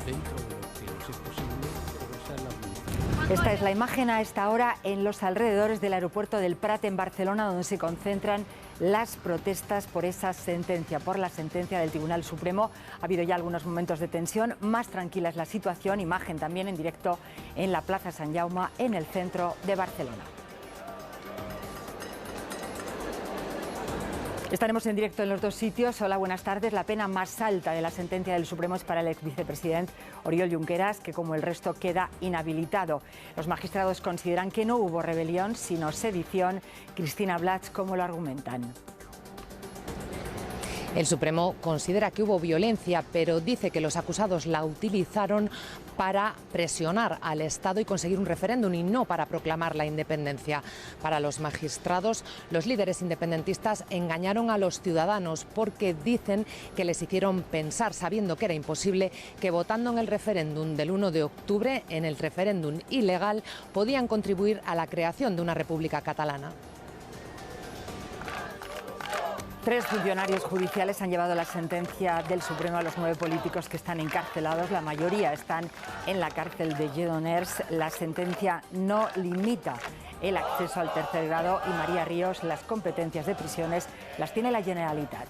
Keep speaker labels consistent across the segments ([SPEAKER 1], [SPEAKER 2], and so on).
[SPEAKER 1] dentro de lo que nos es posible, pero esa es la voluntad.
[SPEAKER 2] Esta es la imagen a esta hora en los alrededores del aeropuerto del Prat en Barcelona, donde se concentran las protestas por esa sentencia, por la sentencia del Tribunal Supremo. Ha habido ya algunos momentos de tensión, más tranquila es la situación. Imagen también en directo en la Plaza Sant Jaume, en el centro de Barcelona. Estaremos en directo en los dos sitios. Hola, buenas tardes. La pena más alta de la sentencia del Supremo es para el ex vicepresidente Oriol Junqueras, que como el resto queda inhabilitado. Los magistrados consideran que no hubo rebelión, sino sedición. Cristina Blach, ¿cómo lo argumentan?
[SPEAKER 3] El Supremo considera que hubo violencia, pero dice que los acusados la utilizaron para presionar al Estado y conseguir un referéndum y no para proclamar la independencia. Para los magistrados, los líderes independentistas engañaron a los ciudadanos porque dicen que les hicieron pensar, sabiendo que era imposible, que votando en el referéndum del 1 de octubre, en el referéndum ilegal, podían contribuir a la creación de una república catalana.
[SPEAKER 2] 3 funcionarios judiciales han llevado la sentencia del Supremo a los 9 políticos que están encarcelados. La mayoría están en la cárcel de Lledoners. La sentencia no limita el acceso al tercer grado y María Ríos, las competencias de prisiones las tiene la Generalitat.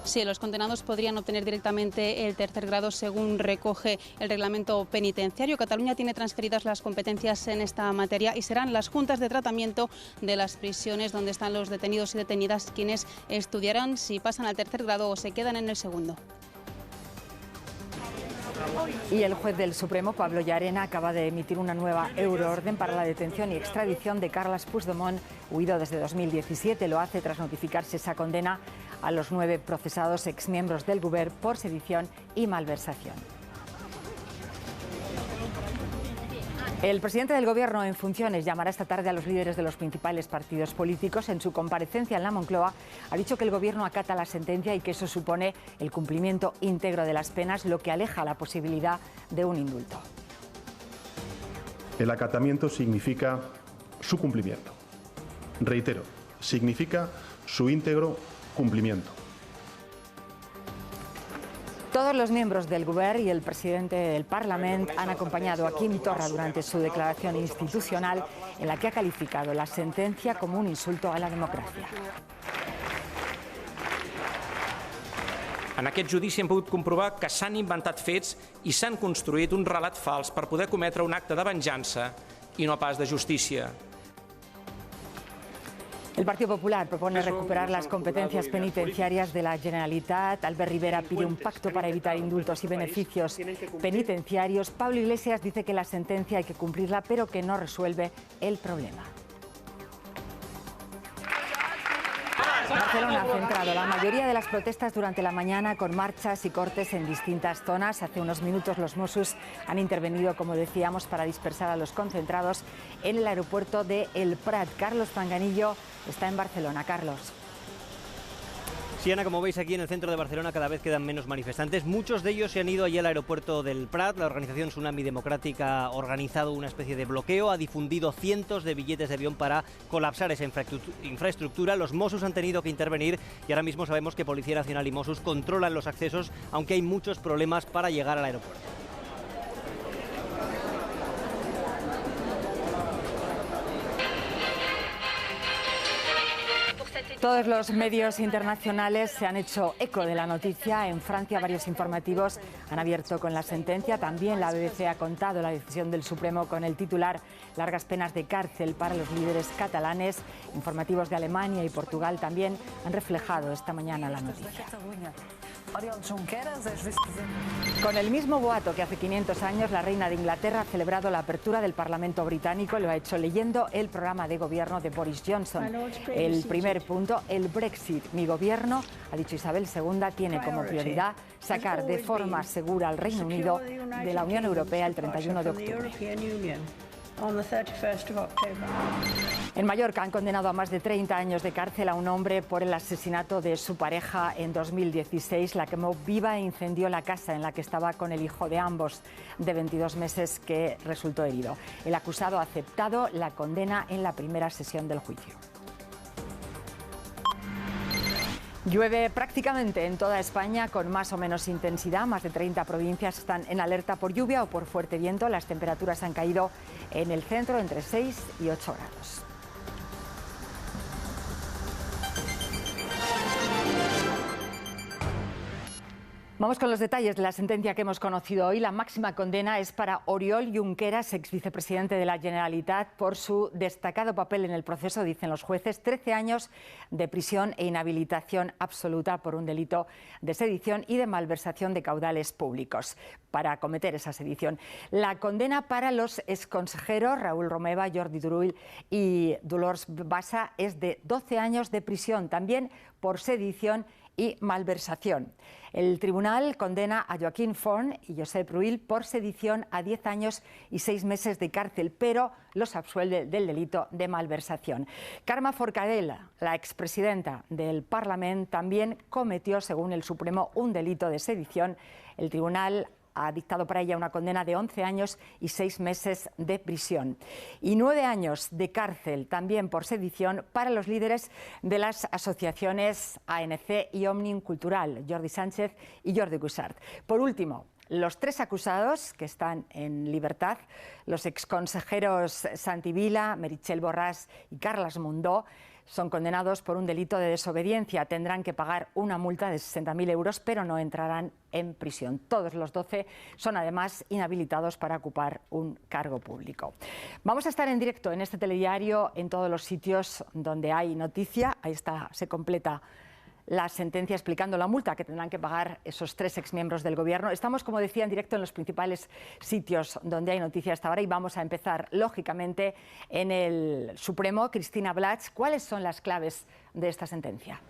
[SPEAKER 4] Sí, los condenados podrían obtener directamente el tercer grado según recoge el reglamento penitenciario. Cataluña tiene transferidas las competencias en esta materia y serán las juntas de tratamiento de las prisiones donde están los detenidos y detenidas quienes estudiarán si pasan al tercer grado o se quedan en el segundo.
[SPEAKER 2] Y el juez del Supremo, Pablo Llarena, acaba de emitir una nueva euroorden para la detención y extradición de Carles Puigdemont, huido desde 2017. Lo hace tras notificarse esa condena a los 9 procesados exmiembros del Govern por sedición y malversación. El presidente del Gobierno en funciones llamará esta tarde a los líderes de los principales partidos políticos. En su comparecencia en la Moncloa ha dicho que el Gobierno acata la sentencia y que eso supone el cumplimiento íntegro de las penas, lo que aleja la posibilidad de un indulto.
[SPEAKER 5] El acatamiento significa su cumplimiento. Reitero, significa su íntegro cumplimiento.
[SPEAKER 2] Todos los miembros del Govern y el presidente del Parlamento han acompañado a Quim Torra durante su declaración institucional en la que ha calificado la sentencia como un insulto a la democracia.
[SPEAKER 6] En aquest judici hem pogut comprovar que s'han inventat fets i s'han construït un relat fals per poder cometre un acte de venjança i no pas de justícia.
[SPEAKER 2] El Partido Popular propone recuperar las competencias penitenciarias de la Generalitat. Albert Rivera pide un pacto para evitar indultos y beneficios penitenciarios. Pablo Iglesias dice que la sentencia hay que cumplirla, pero que no resuelve el problema. Barcelona ha centrado la mayoría de las protestas durante la mañana con marchas y cortes en distintas zonas. Hace unos minutos los Mossos han intervenido, como decíamos, para dispersar a los concentrados en el aeropuerto de El Prat. Carlos Panganillo está en Barcelona. Carlos.
[SPEAKER 7] Sí, Ana, como veis aquí en el centro de Barcelona cada vez quedan menos manifestantes. Muchos de ellos se han ido allí al aeropuerto del Prat. La organización Tsunami Democrática ha organizado una especie de bloqueo, ha difundido cientos de billetes de avión para colapsar esa infraestructura. Los Mossos han tenido que intervenir y ahora mismo sabemos que Policía Nacional y Mossos controlan los accesos, aunque hay muchos problemas para llegar al aeropuerto.
[SPEAKER 2] Todos los medios internacionales se han hecho eco de la noticia. En Francia varios informativos han abierto con la sentencia. También la BBC ha contado la decisión del Supremo con el titular "Largas penas de cárcel para los líderes catalanes". Informativos de Alemania y Portugal también han reflejado esta mañana la noticia. Con el mismo boato que hace 500 años, la reina de Inglaterra ha celebrado la apertura del Parlamento británico. Lo ha hecho leyendo el programa de gobierno de Boris Johnson. El primer punto, el Brexit. Mi gobierno, ha dicho Isabel II, tiene como prioridad sacar de forma segura al Reino Unido de la Unión Europea el 31 de octubre. En Mallorca han condenado a más de 30 años de cárcel a un hombre por el asesinato de su pareja en 2016. La quemó viva e incendió la casa en la que estaba con el hijo de ambos, de 22 meses, que resultó herido. El acusado ha aceptado la condena en la primera sesión del juicio. Llueve prácticamente en toda España con más o menos intensidad. Más de 30 provincias están en alerta por lluvia o por fuerte viento. Las temperaturas han caído en el centro entre 6 y 8 grados. Vamos con los detalles de la sentencia que hemos conocido hoy. La máxima condena es para Oriol Junqueras, ex vicepresidente de la Generalitat, por su destacado papel en el proceso, dicen los jueces. 13 años de prisión e inhabilitación absoluta por un delito de sedición y de malversación de caudales públicos para cometer esa sedición. La condena para los exconsejeros Raúl Romeva, Jordi Turull y Dolors Bassa es de 12 años de prisión, también por sedición y malversación. El tribunal condena a Joaquín Forn y Josep Rull por sedición a 10 años y 6 meses de cárcel, pero los absuelve del delito de malversación. Carme Forcadell, la expresidenta del Parlament, también cometió, según el Supremo, un delito de sedición. El tribunal ha dictado para ella una condena de 11 años y 6 meses de prisión. Y 9 años de cárcel también por sedición para los líderes de las asociaciones ANC y Òmnium Cultural, Jordi Sánchez y Jordi Cuixart. Por último, los 3 acusados que están en libertad, los exconsejeros Santi Vila, Meritxell Borràs y Carles Mundó, son condenados por un delito de desobediencia. Tendrán que pagar una multa de 60.000 euros, pero no entrarán en prisión. Todos los 12 son además inhabilitados para ocupar un cargo público. Vamos a estar en directo en este telediario en todos los sitios donde hay noticia. Ahí está, se completa la sentencia explicando la multa que tendrán que pagar esos 3 exmiembros del Gobierno. Estamos, como decía, en directo en los principales sitios donde hay noticia hasta ahora y vamos a empezar, lógicamente, en el Supremo. Cristina Blach, ¿cuáles son las claves de esta sentencia?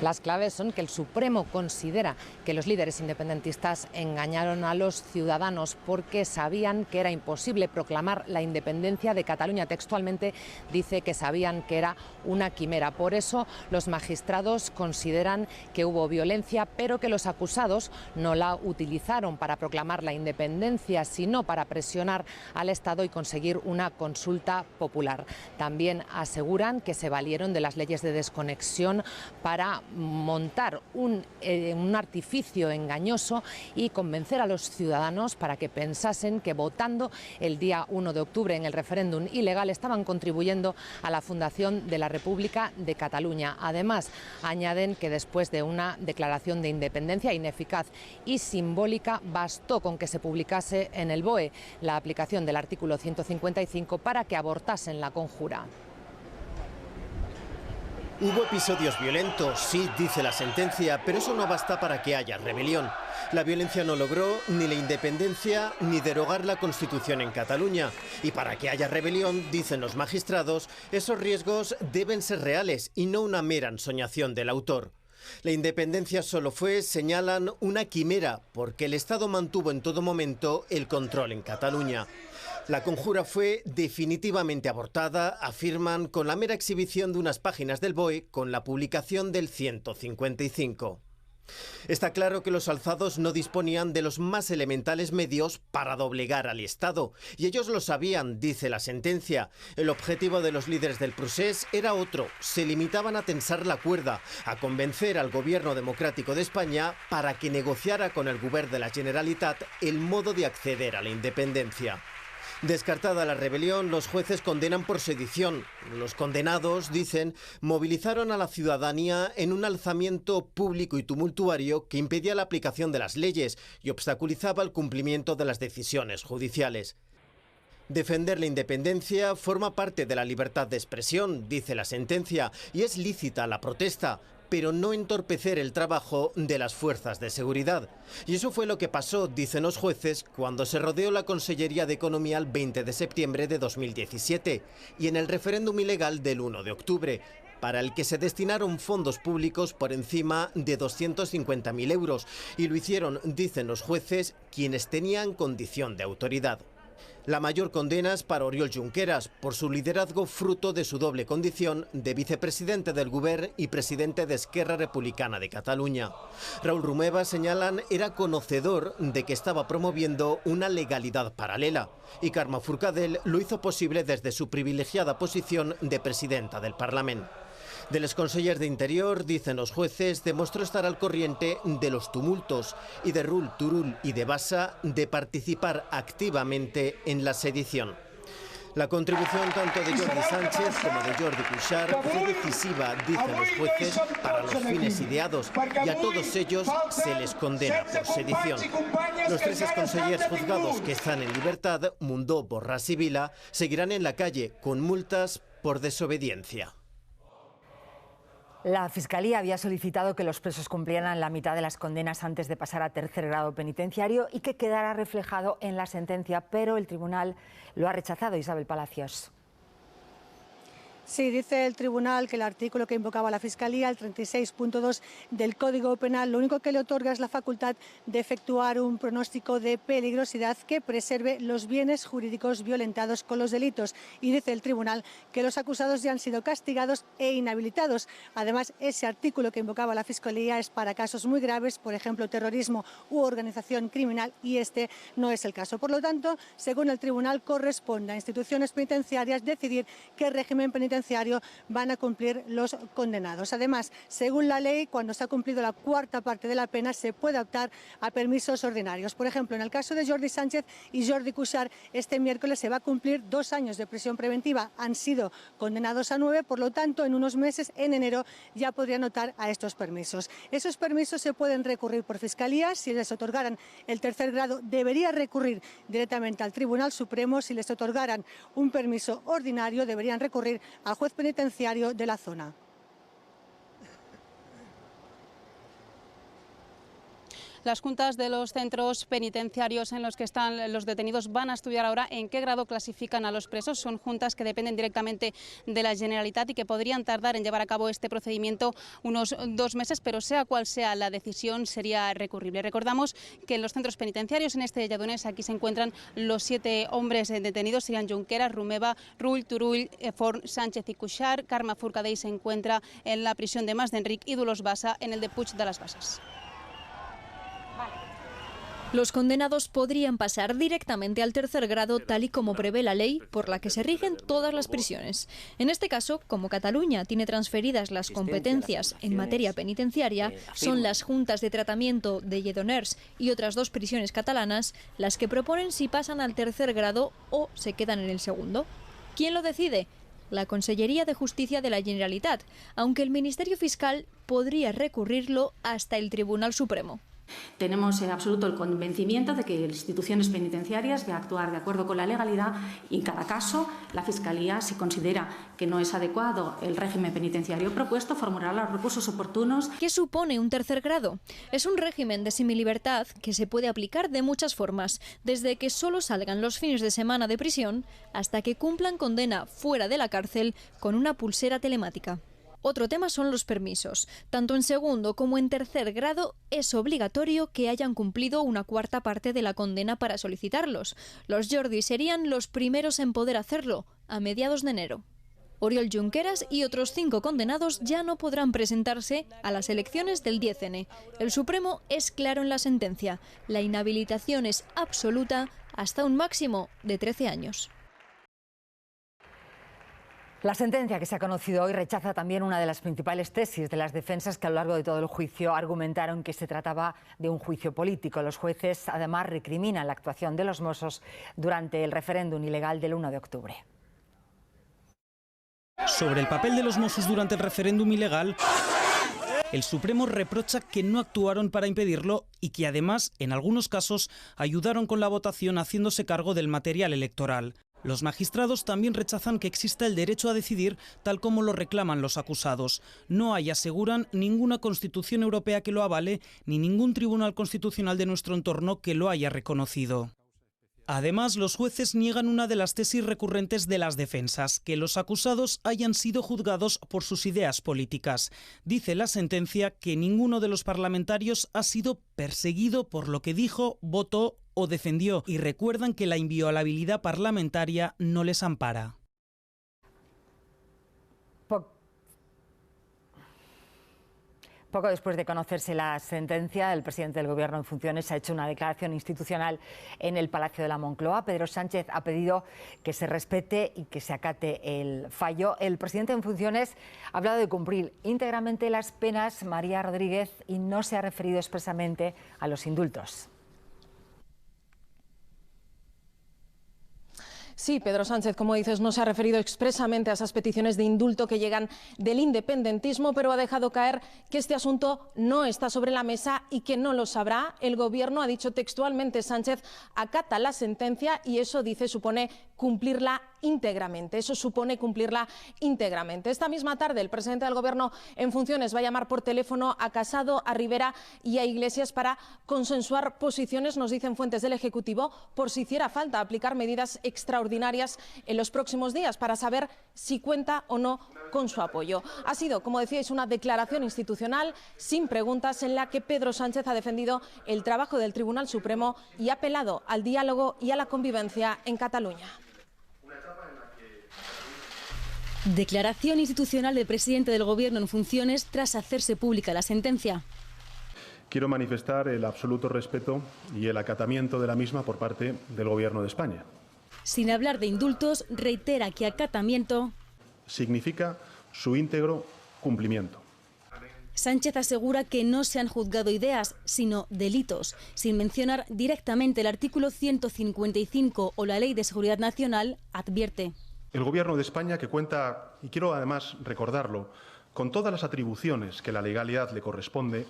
[SPEAKER 3] Las claves son que el Supremo considera que los líderes independentistas engañaron a los ciudadanos porque sabían que era imposible proclamar la independencia de Cataluña. Textualmente dice que sabían que era una quimera. Por eso los magistrados consideran que hubo violencia, pero que los acusados no la utilizaron para proclamar la independencia, sino para presionar al Estado y conseguir una consulta popular. También aseguran que se valieron de las leyes de desconexión para montar un artificio engañoso y convencer a los ciudadanos para que pensasen que votando el día 1 de octubre en el referéndum ilegal estaban contribuyendo a la fundación de la República de Cataluña. Además, añaden que después de una declaración de independencia ineficaz y simbólica, bastó con que se publicase en el BOE la aplicación del artículo 155 para que abortasen la conjura.
[SPEAKER 8] Hubo episodios violentos, sí, dice la sentencia, pero eso no basta para que haya rebelión. La violencia no logró ni la independencia ni derogar la Constitución en Cataluña. Y para que haya rebelión, dicen los magistrados, esos riesgos deben ser reales y no una mera ensoñación del autor. La independencia solo fue, señalan, una quimera, porque el Estado mantuvo en todo momento el control en Cataluña. La conjura fue definitivamente abortada, afirman, con la mera exhibición de unas páginas del BOE con la publicación del 155. Está claro que los alzados no disponían de los más elementales medios para doblegar al Estado, y ellos lo sabían, dice la sentencia. El objetivo de los líderes del procés era otro: se limitaban a tensar la cuerda, a convencer al Gobierno democrático de España para que negociara con el Govern de la Generalitat el modo de acceder a la independencia. Descartada la rebelión, los jueces condenan por sedición. Los condenados, dicen, movilizaron a la ciudadanía en un alzamiento público y tumultuario que impedía la aplicación de las leyes y obstaculizaba el cumplimiento de las decisiones judiciales. Defender la independencia forma parte de la libertad de expresión, dice la sentencia, y es lícita la protesta, pero no entorpecer el trabajo de las fuerzas de seguridad. Y eso fue lo que pasó, dicen los jueces, cuando se rodeó la Consellería de Economía el 20 de septiembre de 2017 y en el referéndum ilegal del 1 de octubre, para el que se destinaron fondos públicos por encima de 250.000 euros, y lo hicieron, dicen los jueces, quienes tenían condición de autoridad. La mayor condena es para Oriol Junqueras, por su liderazgo fruto de su doble condición de vicepresidente del Govern y presidente de Esquerra Republicana de Cataluña. Raúl Romeva, señalan, era conocedor de que estaba promoviendo una legalidad paralela, y Carme Forcadell lo hizo posible desde su privilegiada posición de presidenta del Parlament. De los consellers de Interior, dicen los jueces, demostró estar al corriente de los tumultos y de Rull, Turull y de Bassa de participar activamente en la sedición. La contribución tanto de Jordi Sánchez como de Jordi Cuixart fue decisiva, dicen los jueces, para los fines ideados, y a todos ellos se les condena por sedición. Los tres exconsellers juzgados que están en libertad, Mundó, Borràs y Vila, seguirán en la calle con multas por desobediencia.
[SPEAKER 2] La Fiscalía había solicitado que los presos cumplieran la mitad de las condenas antes de pasar a tercer grado penitenciario y que quedara reflejado en la sentencia, pero el tribunal lo ha rechazado. Isabel Palacios.
[SPEAKER 9] Sí, dice el tribunal que el artículo que invocaba la Fiscalía, el 36.2 del Código Penal, lo único que le otorga es la facultad de efectuar un pronóstico de peligrosidad que preserve los bienes jurídicos violentados con los delitos. Y dice el tribunal que los acusados ya han sido castigados e inhabilitados. Además, ese artículo que invocaba la Fiscalía es para casos muy graves, por ejemplo, terrorismo u organización criminal, y este no es el caso. Por lo tanto, según el tribunal, corresponde a instituciones penitenciarias decidir qué régimen penitenciario van a cumplir los condenados. Además, según la ley, cuando se ha cumplido la cuarta parte de la pena, se puede optar a permisos ordinarios. Por ejemplo, en el caso de Jordi Sánchez y Jordi Cuixart, este miércoles se va a cumplir 2 años de prisión preventiva. Han sido condenados a 9, por lo tanto, en unos meses, en enero, ya podrían optar a estos permisos. Esos permisos se pueden recurrir por Fiscalía. Si les otorgaran el tercer grado, debería recurrir directamente al Tribunal Supremo. Si les otorgaran un permiso ordinario, deberían recurrir al juez penitenciario de la zona.
[SPEAKER 4] Las juntas de los centros penitenciarios en los que están los detenidos van a estudiar ahora en qué grado clasifican a los presos. Son juntas que dependen directamente de la Generalitat y que podrían tardar en llevar a cabo este procedimiento unos 2 meses, pero sea cual sea la decisión, sería recurrible. Recordamos que en los centros penitenciarios, en este de Lledoners, aquí se encuentran los 7 hombres detenidos. Serían Junqueras, Romeva, Rull, Turull, Forn, Sánchez y Cuixart. Carme Forcadell se encuentra en la prisión de Mas d'Enric y Dolors Bassa en el de Puig de las Basses.
[SPEAKER 10] Los condenados podrían pasar directamente al tercer grado, tal y como prevé la ley por la que se rigen todas las prisiones. En este caso, como Cataluña tiene transferidas las competencias en materia penitenciaria, son las juntas de tratamiento de Lledoners y otras 2 prisiones catalanas las que proponen si pasan al tercer grado o se quedan en el segundo. ¿Quién lo decide? La Consellería de Justicia de la Generalitat, aunque el Ministerio Fiscal podría recurrirlo hasta el Tribunal Supremo.
[SPEAKER 11] Tenemos absoluto el convencimiento de que las instituciones penitenciarias van a actuar de acuerdo con la legalidad y en cada caso la Fiscalía, si considera que no es adecuado el régimen penitenciario propuesto, formulará los recursos oportunos.
[SPEAKER 10] ¿Qué supone un tercer grado? Es un régimen de semilibertad que se puede aplicar de muchas formas, desde que solo salgan los fines de semana de prisión hasta que cumplan condena fuera de la cárcel con una pulsera telemática. Otro tema son los permisos. Tanto en segundo como en tercer grado es obligatorio que hayan cumplido una cuarta parte de la condena para solicitarlos. Los Jordi serían los primeros en poder hacerlo, a mediados de enero. Oriol Junqueras y otros 5 condenados ya no podrán presentarse a las elecciones del 10N. El Supremo es claro en la sentencia. La inhabilitación es absoluta hasta un máximo de 13 años.
[SPEAKER 2] La sentencia que se ha conocido hoy rechaza también una de las principales tesis de las defensas que a lo largo de todo el juicio argumentaron que se trataba de un juicio político. Los jueces además recriminan la actuación de los Mossos durante el referéndum ilegal del 1 de octubre.
[SPEAKER 12] Sobre el papel de los Mossos durante el referéndum ilegal, el Supremo reprocha que no actuaron para impedirlo y que además, en algunos casos, ayudaron con la votación haciéndose cargo del material electoral. Los magistrados también rechazan que exista el derecho a decidir tal como lo reclaman los acusados. No hay, aseguran, ninguna constitución europea que lo avale ni ningún tribunal constitucional de nuestro entorno que lo haya reconocido. Además, los jueces niegan una de las tesis recurrentes de las defensas, que los acusados hayan sido juzgados por sus ideas políticas. Dice la sentencia que ninguno de los parlamentarios ha sido perseguido por lo que dijo, votó o defendió, y recuerdan que la inviolabilidad parlamentaria no les ampara.
[SPEAKER 2] Poco después de conocerse la sentencia, el presidente del Gobierno en funciones ha hecho una declaración institucional en el Palacio de la Moncloa. Pedro Sánchez ha pedido que se respete y que se acate el fallo. El presidente en funciones ha hablado de cumplir íntegramente las penas, María Rodríguez, y no se ha referido expresamente a los indultos.
[SPEAKER 13] Sí, Pedro Sánchez, como dices, no se ha referido expresamente a esas peticiones de indulto que llegan del independentismo, pero ha dejado caer que este asunto no está sobre la mesa y que no lo sabrá. El Gobierno, ha dicho textualmente Sánchez, acata la sentencia y eso, dice, supone cumplirla íntegramente. Eso supone cumplirla íntegramente. Esta misma tarde el presidente del Gobierno en funciones va a llamar por teléfono a Casado, a Rivera y a Iglesias para consensuar posiciones, nos dicen fuentes del Ejecutivo, por si hiciera falta aplicar medidas extraordinarias en los próximos días para saber si cuenta o no con su apoyo. Ha sido, como decíais, una declaración institucional sin preguntas en la que Pedro Sánchez ha defendido el trabajo del Tribunal Supremo y ha apelado al diálogo y a la convivencia en Cataluña.
[SPEAKER 14] Declaración institucional del presidente del Gobierno en funciones tras hacerse pública la sentencia.
[SPEAKER 5] Quiero manifestar el absoluto respeto y el acatamiento de la misma por parte del Gobierno de España.
[SPEAKER 14] Sin hablar de indultos, reitera que acatamiento
[SPEAKER 5] significa su íntegro cumplimiento.
[SPEAKER 14] Sánchez asegura que no se han juzgado ideas, sino delitos, sin mencionar directamente el artículo 155 o la Ley de Seguridad Nacional, advierte.
[SPEAKER 5] El Gobierno de España, que cuenta, y quiero además recordarlo, con todas las atribuciones que la legalidad le corresponde,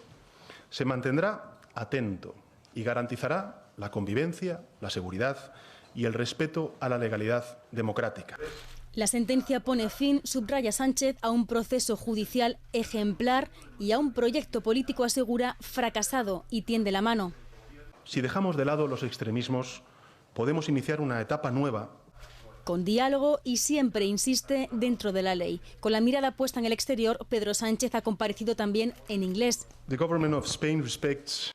[SPEAKER 5] se mantendrá atento y garantizará la convivencia, la seguridad y el respeto a la legalidad democrática.
[SPEAKER 14] La sentencia pone fin, subraya Sánchez, a un proceso judicial ejemplar y a un proyecto político, asegura, fracasado, y tiende la mano.
[SPEAKER 5] Si dejamos de lado los extremismos, podemos iniciar una etapa nueva.
[SPEAKER 14] Con diálogo y siempre, insiste, dentro de la ley. Con la mirada puesta en el exterior, Pedro Sánchez ha comparecido también en inglés.
[SPEAKER 5] The government of Spain respects.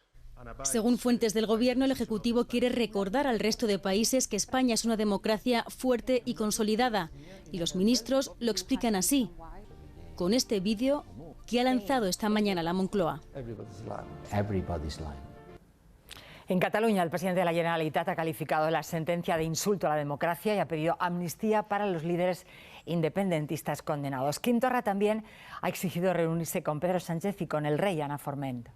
[SPEAKER 14] Según fuentes del Gobierno, el Ejecutivo quiere recordar al resto de países que España es una democracia fuerte y consolidada. Y los ministros lo explican así, con este vídeo que ha lanzado esta mañana la Moncloa.
[SPEAKER 2] En Cataluña, el presidente de la Generalitat ha calificado la sentencia de insulto a la democracia y ha pedido amnistía para los líderes independentistas condenados. Quim Torra también ha exigido reunirse con Pedro Sánchez y con el rey Ana Forment.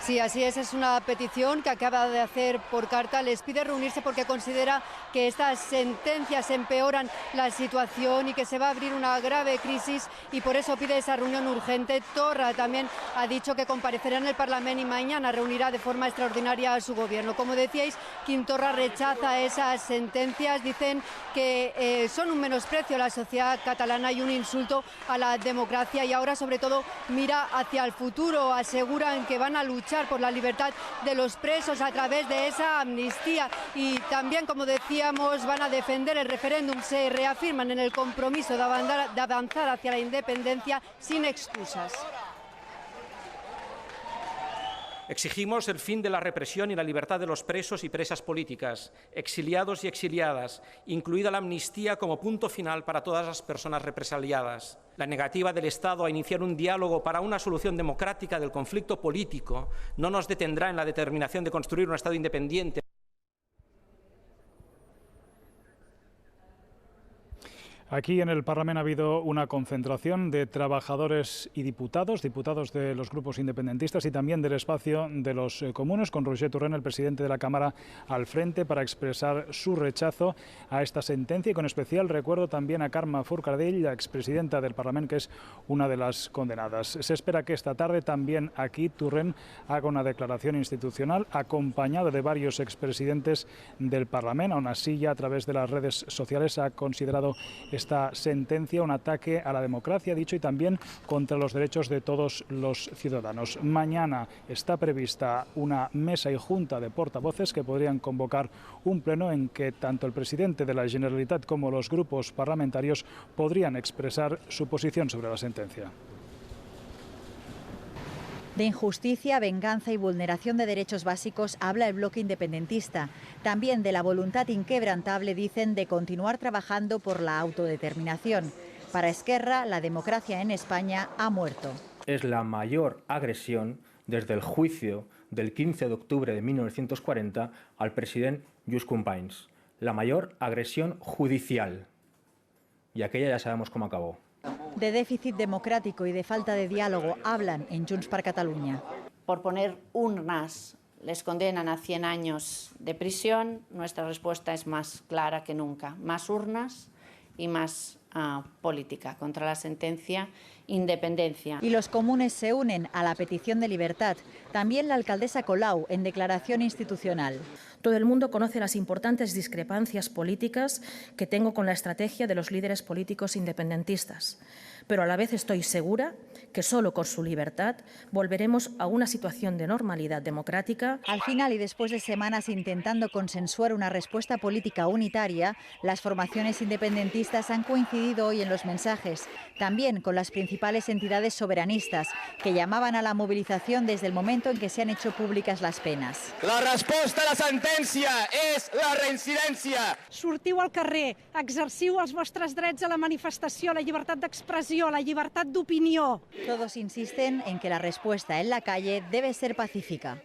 [SPEAKER 15] Sí, así es una petición que acaba de hacer por carta. Les pide reunirse porque considera que estas sentencias empeoran la situación y que se va a abrir una grave crisis y por eso pide esa reunión urgente. Torra también ha dicho que comparecerá en el Parlamento y mañana reunirá de forma extraordinaria a su gobierno. Como decíais, Quim Torra rechaza esas sentencias. Dicen que son un menosprecio a la sociedad catalana y un insulto a la democracia y ahora sobre todo mira hacia el futuro. Aseguran que van a luchar por la libertad de los presos a través de esa amnistía y también, como decíamos, van a defender el referéndum. Se reafirman en el compromiso de avanzar hacia la independencia sin excusas.
[SPEAKER 6] Exigimos el fin de la represión y la libertad de los presos y presas políticas, exiliados y exiliadas, incluida la amnistía como punto final para todas las personas represaliadas. La negativa del Estado a iniciar un diálogo para una solución democrática del conflicto político no nos detendrá en la determinación de construir un Estado independiente.
[SPEAKER 16] Aquí en el Parlamento ha habido una concentración de trabajadores y diputados de los grupos independentistas y también del espacio de los comunes, con Roger Torrent, el presidente de la Cámara, al frente para expresar su rechazo a esta sentencia y con especial recuerdo también a Carme Forcadell, la expresidenta del Parlamento, que es una de las condenadas. Se espera que esta tarde también aquí Torrent haga una declaración institucional acompañado de varios expresidentes del Parlamento. Aún así, ya a través de las redes sociales ha considerado esta sentencia un ataque a la democracia, ha dicho, y también contra los derechos de todos los ciudadanos. Mañana está prevista una mesa y junta de portavoces que podrían convocar un pleno en que tanto el presidente de la Generalitat como los grupos parlamentarios podrían expresar su posición sobre la sentencia.
[SPEAKER 17] De injusticia, venganza y vulneración de derechos básicos habla el bloque independentista. También de la voluntad inquebrantable, dicen, de continuar trabajando por la autodeterminación. Para Esquerra, la democracia en España ha muerto.
[SPEAKER 18] es la mayor agresión desde el juicio del 15 de octubre de 1940 al presidente Lluís Companys. La mayor agresión judicial. Y aquella ya sabemos cómo acabó.
[SPEAKER 17] De déficit democrático y de falta de diálogo hablan en Junts per Catalunya.
[SPEAKER 19] Por poner urnas les condenan a 100 años de prisión, nuestra respuesta es más clara que nunca. Más urnas y más política. Contra la sentencia, independencia.
[SPEAKER 17] Y los comunes se unen a la petición de libertad. También la alcaldesa Colau en declaración institucional.
[SPEAKER 20] Todo el mundo conoce las importantes discrepancias políticas que tengo con la estrategia de los líderes políticos independentistas, pero a la vez estoy segura que solo con su libertad volveremos a una situación de normalidad democrática.
[SPEAKER 17] Al final, y después de semanas intentando consensuar una respuesta política unitaria, las formaciones independentistas han coincidido hoy en los mensajes, también con las principales entidades soberanistas, que llamaban a la movilización desde el momento en que se han hecho públicas las penas.
[SPEAKER 21] La resposta a la sentència és la reincidència.
[SPEAKER 22] Sortiu al carrer, exerciu els vostres drets a la manifestació, a la llibertat d'expressió, a la llibertat d'opinió.
[SPEAKER 17] Todos insisten en que la respuesta en la calle debe ser pacífica.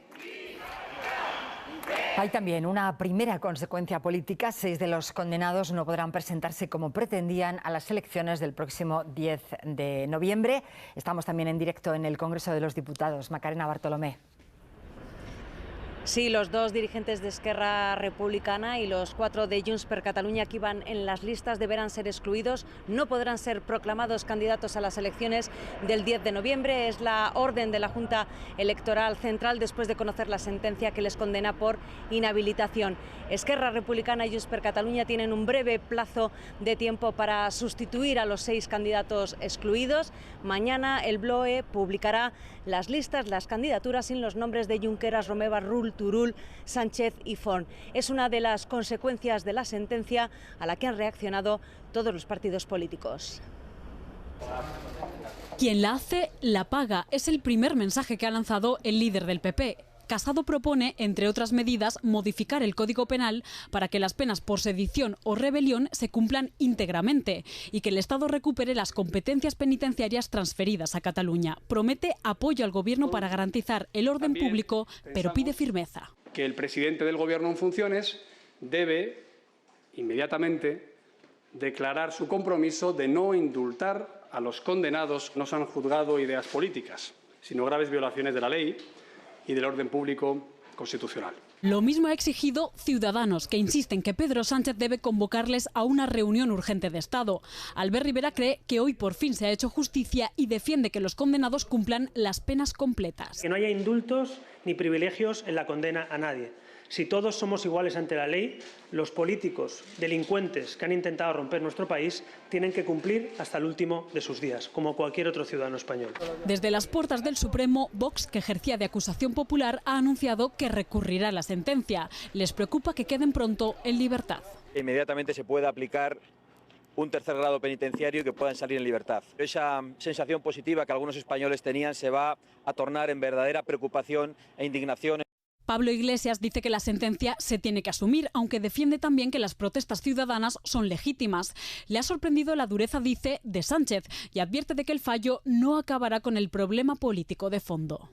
[SPEAKER 2] Hay también una primera consecuencia política. 6 de los condenados no podrán presentarse como pretendían a las elecciones del próximo 10 de noviembre. Estamos también en directo en el Congreso de los Diputados. Macarena Bartolomé.
[SPEAKER 23] Sí, los 2 dirigentes de Esquerra Republicana y los 4 de Junts per Catalunya que iban en las listas deberán ser excluidos, no podrán ser proclamados candidatos a las elecciones del 10 de noviembre. Es la orden de la Junta Electoral Central después de conocer la sentencia que les condena por inhabilitación. Esquerra Republicana y Junts per Catalunya tienen un breve plazo de tiempo para sustituir a los 6 candidatos excluidos. Mañana el BLOE publicará las listas, las candidaturas sin los nombres de Junqueras, Romeva, Rull, Turull, Sánchez y Forn. Es una de las consecuencias de la sentencia a la que han reaccionado todos los partidos políticos.
[SPEAKER 14] Quien la hace, la paga. Es el primer mensaje que ha lanzado el líder del PP. Casado propone, entre otras medidas, modificar el Código Penal para que las penas por sedición o rebelión se cumplan íntegramente y que el Estado recupere las competencias penitenciarias transferidas a Cataluña. Promete apoyo al Gobierno para garantizar el orden público, pero pide firmeza.
[SPEAKER 24] Que el presidente del Gobierno en funciones debe inmediatamente declarar su compromiso de no indultar a los condenados que no se han juzgado ideas políticas, sino graves violaciones de la ley y del orden público constitucional.
[SPEAKER 14] Lo mismo ha exigido Ciudadanos, que insisten que Pedro Sánchez debe convocarles a una reunión urgente de Estado. Albert Rivera cree que hoy por fin se ha hecho justicia y defiende que los condenados cumplan las penas completas.
[SPEAKER 25] Que no haya indultos ni privilegios en la condena a nadie. Si todos somos iguales ante la ley, los políticos delincuentes que han intentado romper nuestro país tienen que cumplir hasta el último de sus días, como cualquier otro ciudadano español.
[SPEAKER 14] Desde las puertas del Supremo, Vox, que ejercía de acusación popular, ha anunciado que recurrirá la sentencia. Les preocupa que queden pronto en libertad.
[SPEAKER 26] Inmediatamente se pueda aplicar un tercer grado penitenciario y que puedan salir en libertad. Esa sensación positiva que algunos españoles tenían se va a tornar en verdadera preocupación e indignación.
[SPEAKER 14] Pablo Iglesias dice que la sentencia se tiene que asumir, aunque defiende también que las protestas ciudadanas son legítimas. Le ha sorprendido la dureza, dice, de Sánchez y advierte de que el fallo no acabará con el problema político de fondo.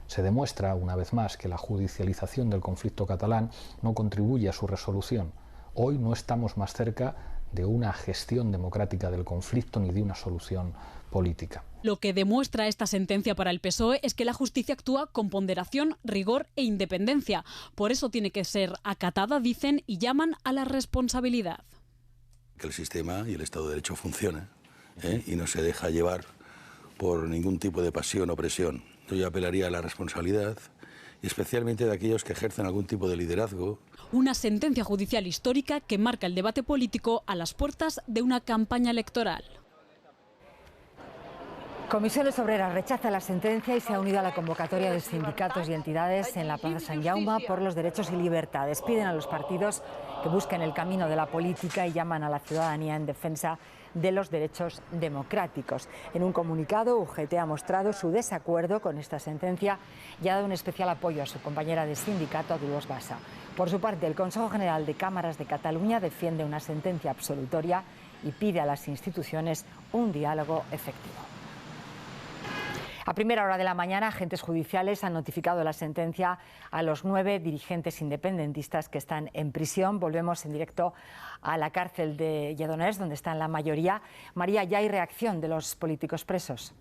[SPEAKER 27] Se demuestra, una vez más, que la judicialización del conflicto catalán no contribuye a su resolución. Hoy no estamos más cerca de una gestión democrática del conflicto ni de una solución política.
[SPEAKER 14] Lo que demuestra esta sentencia para el PSOE es que la justicia actúa con ponderación, rigor e independencia. Por eso tiene que ser acatada, dicen, y llaman a la responsabilidad.
[SPEAKER 28] Que el sistema y el Estado de Derecho funcione y no se deja llevar por ningún tipo de pasión o presión. Yo apelaría a la responsabilidad, y especialmente de aquellos que ejercen algún tipo de liderazgo.
[SPEAKER 14] Una sentencia judicial histórica que marca el debate político a las puertas de una campaña electoral.
[SPEAKER 2] Comisiones Obreras rechaza la sentencia y se ha unido a la convocatoria de sindicatos y entidades en la Plaza Sant Jaume por los derechos y libertades. Piden a los partidos que busquen el camino de la política y llaman a la ciudadanía en defensa de los derechos democráticos. En un comunicado, UGT ha mostrado su desacuerdo con esta sentencia y ha dado un especial apoyo a su compañera de sindicato, Dolors Bassa. Por su parte, el Consejo General de Cámaras de Cataluña defiende una sentencia absolutoria y pide a las instituciones un diálogo efectivo. A primera hora de la mañana, agentes judiciales han notificado la sentencia a los 9 dirigentes independentistas que están en prisión. Volvemos en directo a la cárcel de Lledoners, donde están la mayoría. María, ¿ya hay reacción de los políticos presos?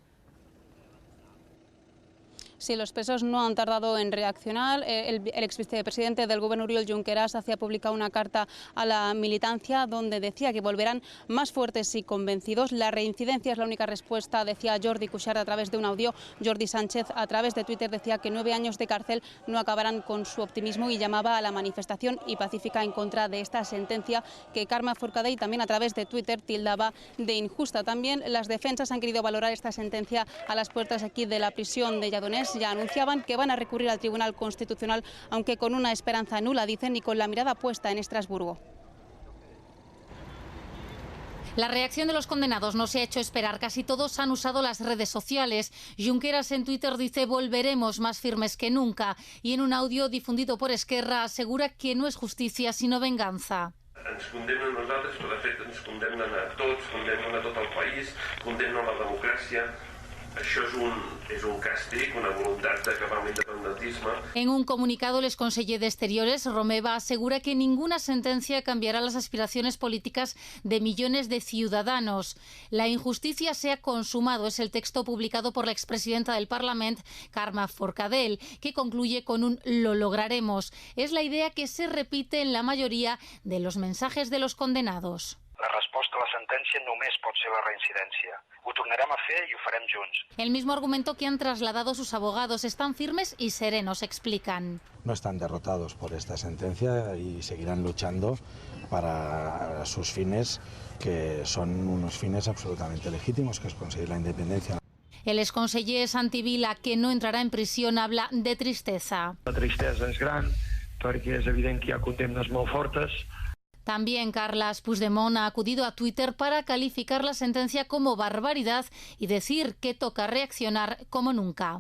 [SPEAKER 1] Sí, los presos no han tardado en reaccionar. El exvicepresidente del Gobierno, Oriol Junqueras, hacía publicar una carta a la militancia donde decía que volverán más fuertes y convencidos. La reincidencia es la única respuesta, decía Jordi Cuixart a través de un audio. Jordi Sánchez a través de Twitter decía que 9 años de cárcel no acabarán con su optimismo y llamaba a la manifestación y pacífica en contra de esta sentencia que Carme Forcadell también a través de Twitter tildaba de injusta. También las defensas han querido valorar esta sentencia a las puertas aquí de la prisión de Lledoners. Ya anunciaban que van a recurrir al Tribunal Constitucional, aunque con una esperanza nula, dicen, y con la mirada puesta en Estrasburgo.
[SPEAKER 3] La reacción de los condenados no se ha hecho esperar. Casi todos han usado las redes sociales. Junqueras en Twitter dice: volveremos más firmes que nunca. Y en un audio difundido por Esquerra asegura que no es justicia sino venganza.
[SPEAKER 4] Ens condemnen a nosaltres, però de fet ens condemnen a tots, condemnen a tot el país, condemnen la democràcia. Això és un càstig, una voluntat d'acabar amb l'independentisme.
[SPEAKER 3] En un comunicado, el conseller de Exteriores, Romeva, asegura que ninguna sentencia cambiará las aspiraciones políticas de millones de ciudadanos. La injusticia se ha consumado, es el texto publicado por la expresidenta del Parlament, Carme Forcadell, que concluye con un "lo lograremos". Es la idea que se repite en la mayoría de los mensajes de los condenados.
[SPEAKER 7] La resposta a la sentència només pot ser la reincidència. Ho tornarem a fer i ho farem junts.
[SPEAKER 3] El mismo argumento que han trasladado sus abogados. Están firmes y serenos, explican.
[SPEAKER 8] No están derrotados por esta sentencia y seguirán luchando para sus fines, que son unos fines absolutamente legítimos, que es conseguir la independencia.
[SPEAKER 3] El exconseller Santi Vila, que no entrará en prisión, habla de tristeza.
[SPEAKER 7] La tristesa és gran perquè és evident que hi ha condemnes molt fortes.
[SPEAKER 3] También Carles Puigdemont ha acudido a Twitter para calificar la sentencia como barbaridad y decir que toca reaccionar como nunca.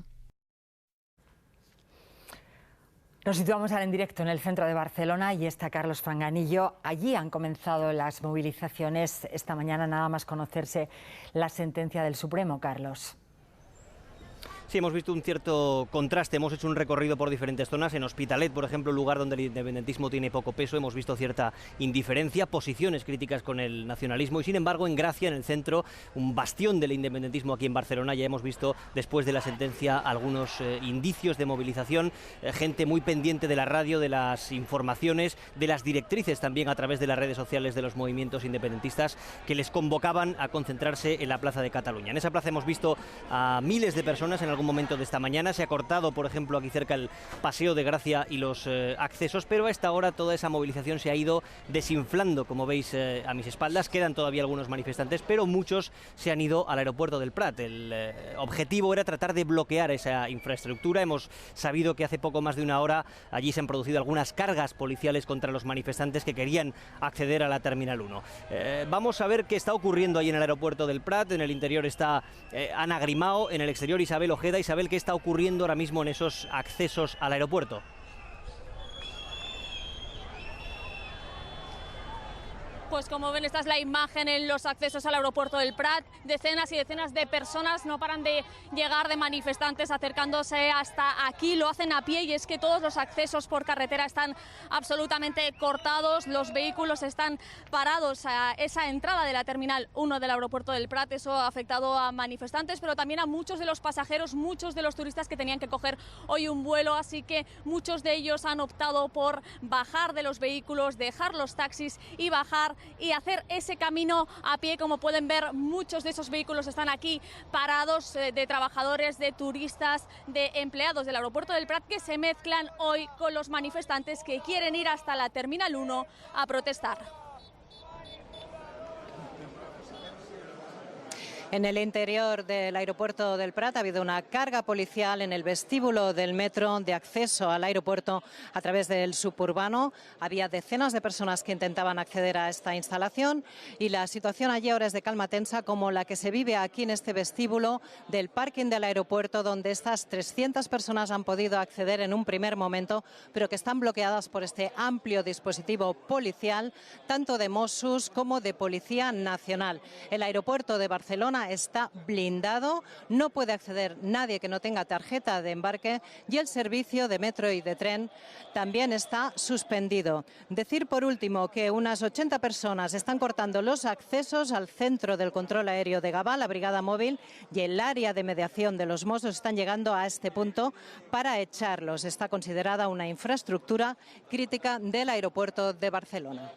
[SPEAKER 2] Nos situamos ahora en directo en el centro de Barcelona y está Carlos Fanganillo. Allí han comenzado las movilizaciones esta mañana, nada más conocerse la sentencia del Supremo, Carlos.
[SPEAKER 9] Sí, hemos visto un cierto contraste, hemos hecho un recorrido por diferentes zonas. En Hospitalet, por ejemplo, lugar donde el independentismo tiene poco peso, hemos visto cierta indiferencia, posiciones críticas con el nacionalismo y, sin embargo, en Gracia, en el centro, un bastión del independentismo aquí en Barcelona, ya hemos visto, después de la sentencia, algunos indicios de movilización, gente muy pendiente de la radio, de las informaciones, de las directrices también a través de las redes sociales de los movimientos independentistas que les convocaban a concentrarse en la Plaza de Cataluña. En esa plaza hemos visto a miles de personas en algún momento de esta mañana. Se ha cortado, por ejemplo, aquí cerca el Paseo de Gracia y los accesos, pero a esta hora toda esa movilización se ha ido desinflando, como veis a mis espaldas. Quedan todavía algunos manifestantes, pero muchos se han ido al aeropuerto del Prat. El objetivo era tratar de bloquear esa infraestructura. Hemos sabido que hace poco más de una hora allí se han producido algunas cargas policiales contra los manifestantes que querían acceder a la Terminal 1. Vamos a ver qué está ocurriendo ahí en el aeropuerto del Prat. En el interior está Ana Grimao, en el exterior Isabel Ojeda. Isabel, ¿qué está ocurriendo ahora mismo en esos accesos al aeropuerto?
[SPEAKER 10] Pues como ven, esta es la imagen en los accesos al aeropuerto del Prat. Decenas y decenas de personas no paran de llegar, de manifestantes acercándose hasta aquí. Lo hacen a pie y es que todos los accesos por carretera están absolutamente cortados. Los vehículos están parados a esa entrada de la Terminal 1 del aeropuerto del Prat. Eso ha afectado a manifestantes, pero también a muchos de los pasajeros, muchos de los turistas que tenían que coger hoy un vuelo. Así que muchos de ellos han optado por bajar de los vehículos, dejar los taxis y bajar y hacer ese camino a pie. Como pueden ver, muchos de esos vehículos están aquí parados, de trabajadores, de turistas, de empleados del aeropuerto del Prat, que se mezclan hoy con los manifestantes que quieren ir hasta la Terminal 1 a protestar.
[SPEAKER 11] En el interior del aeropuerto del Prat ha habido una carga policial en el vestíbulo del metro de acceso al aeropuerto a través del suburbano. Había decenas de personas que intentaban acceder a esta instalación y la situación allí ahora es de calma tensa, como la que se vive aquí en este vestíbulo del parking del aeropuerto, donde estas 300 personas han podido acceder en un primer momento, pero que están bloqueadas por este amplio dispositivo policial, tanto de Mossos como de Policía Nacional. El aeropuerto de Barcelona Barcelona está blindado, no puede acceder nadie que no tenga tarjeta de embarque y el servicio de metro y de tren también está suspendido. Decir por último que unas 80 personas están cortando los accesos al centro del control aéreo de Gavà, la brigada móvil y el área de mediación de los Mossos están llegando a este punto para echarlos. Está considerada una infraestructura crítica del aeropuerto de Barcelona.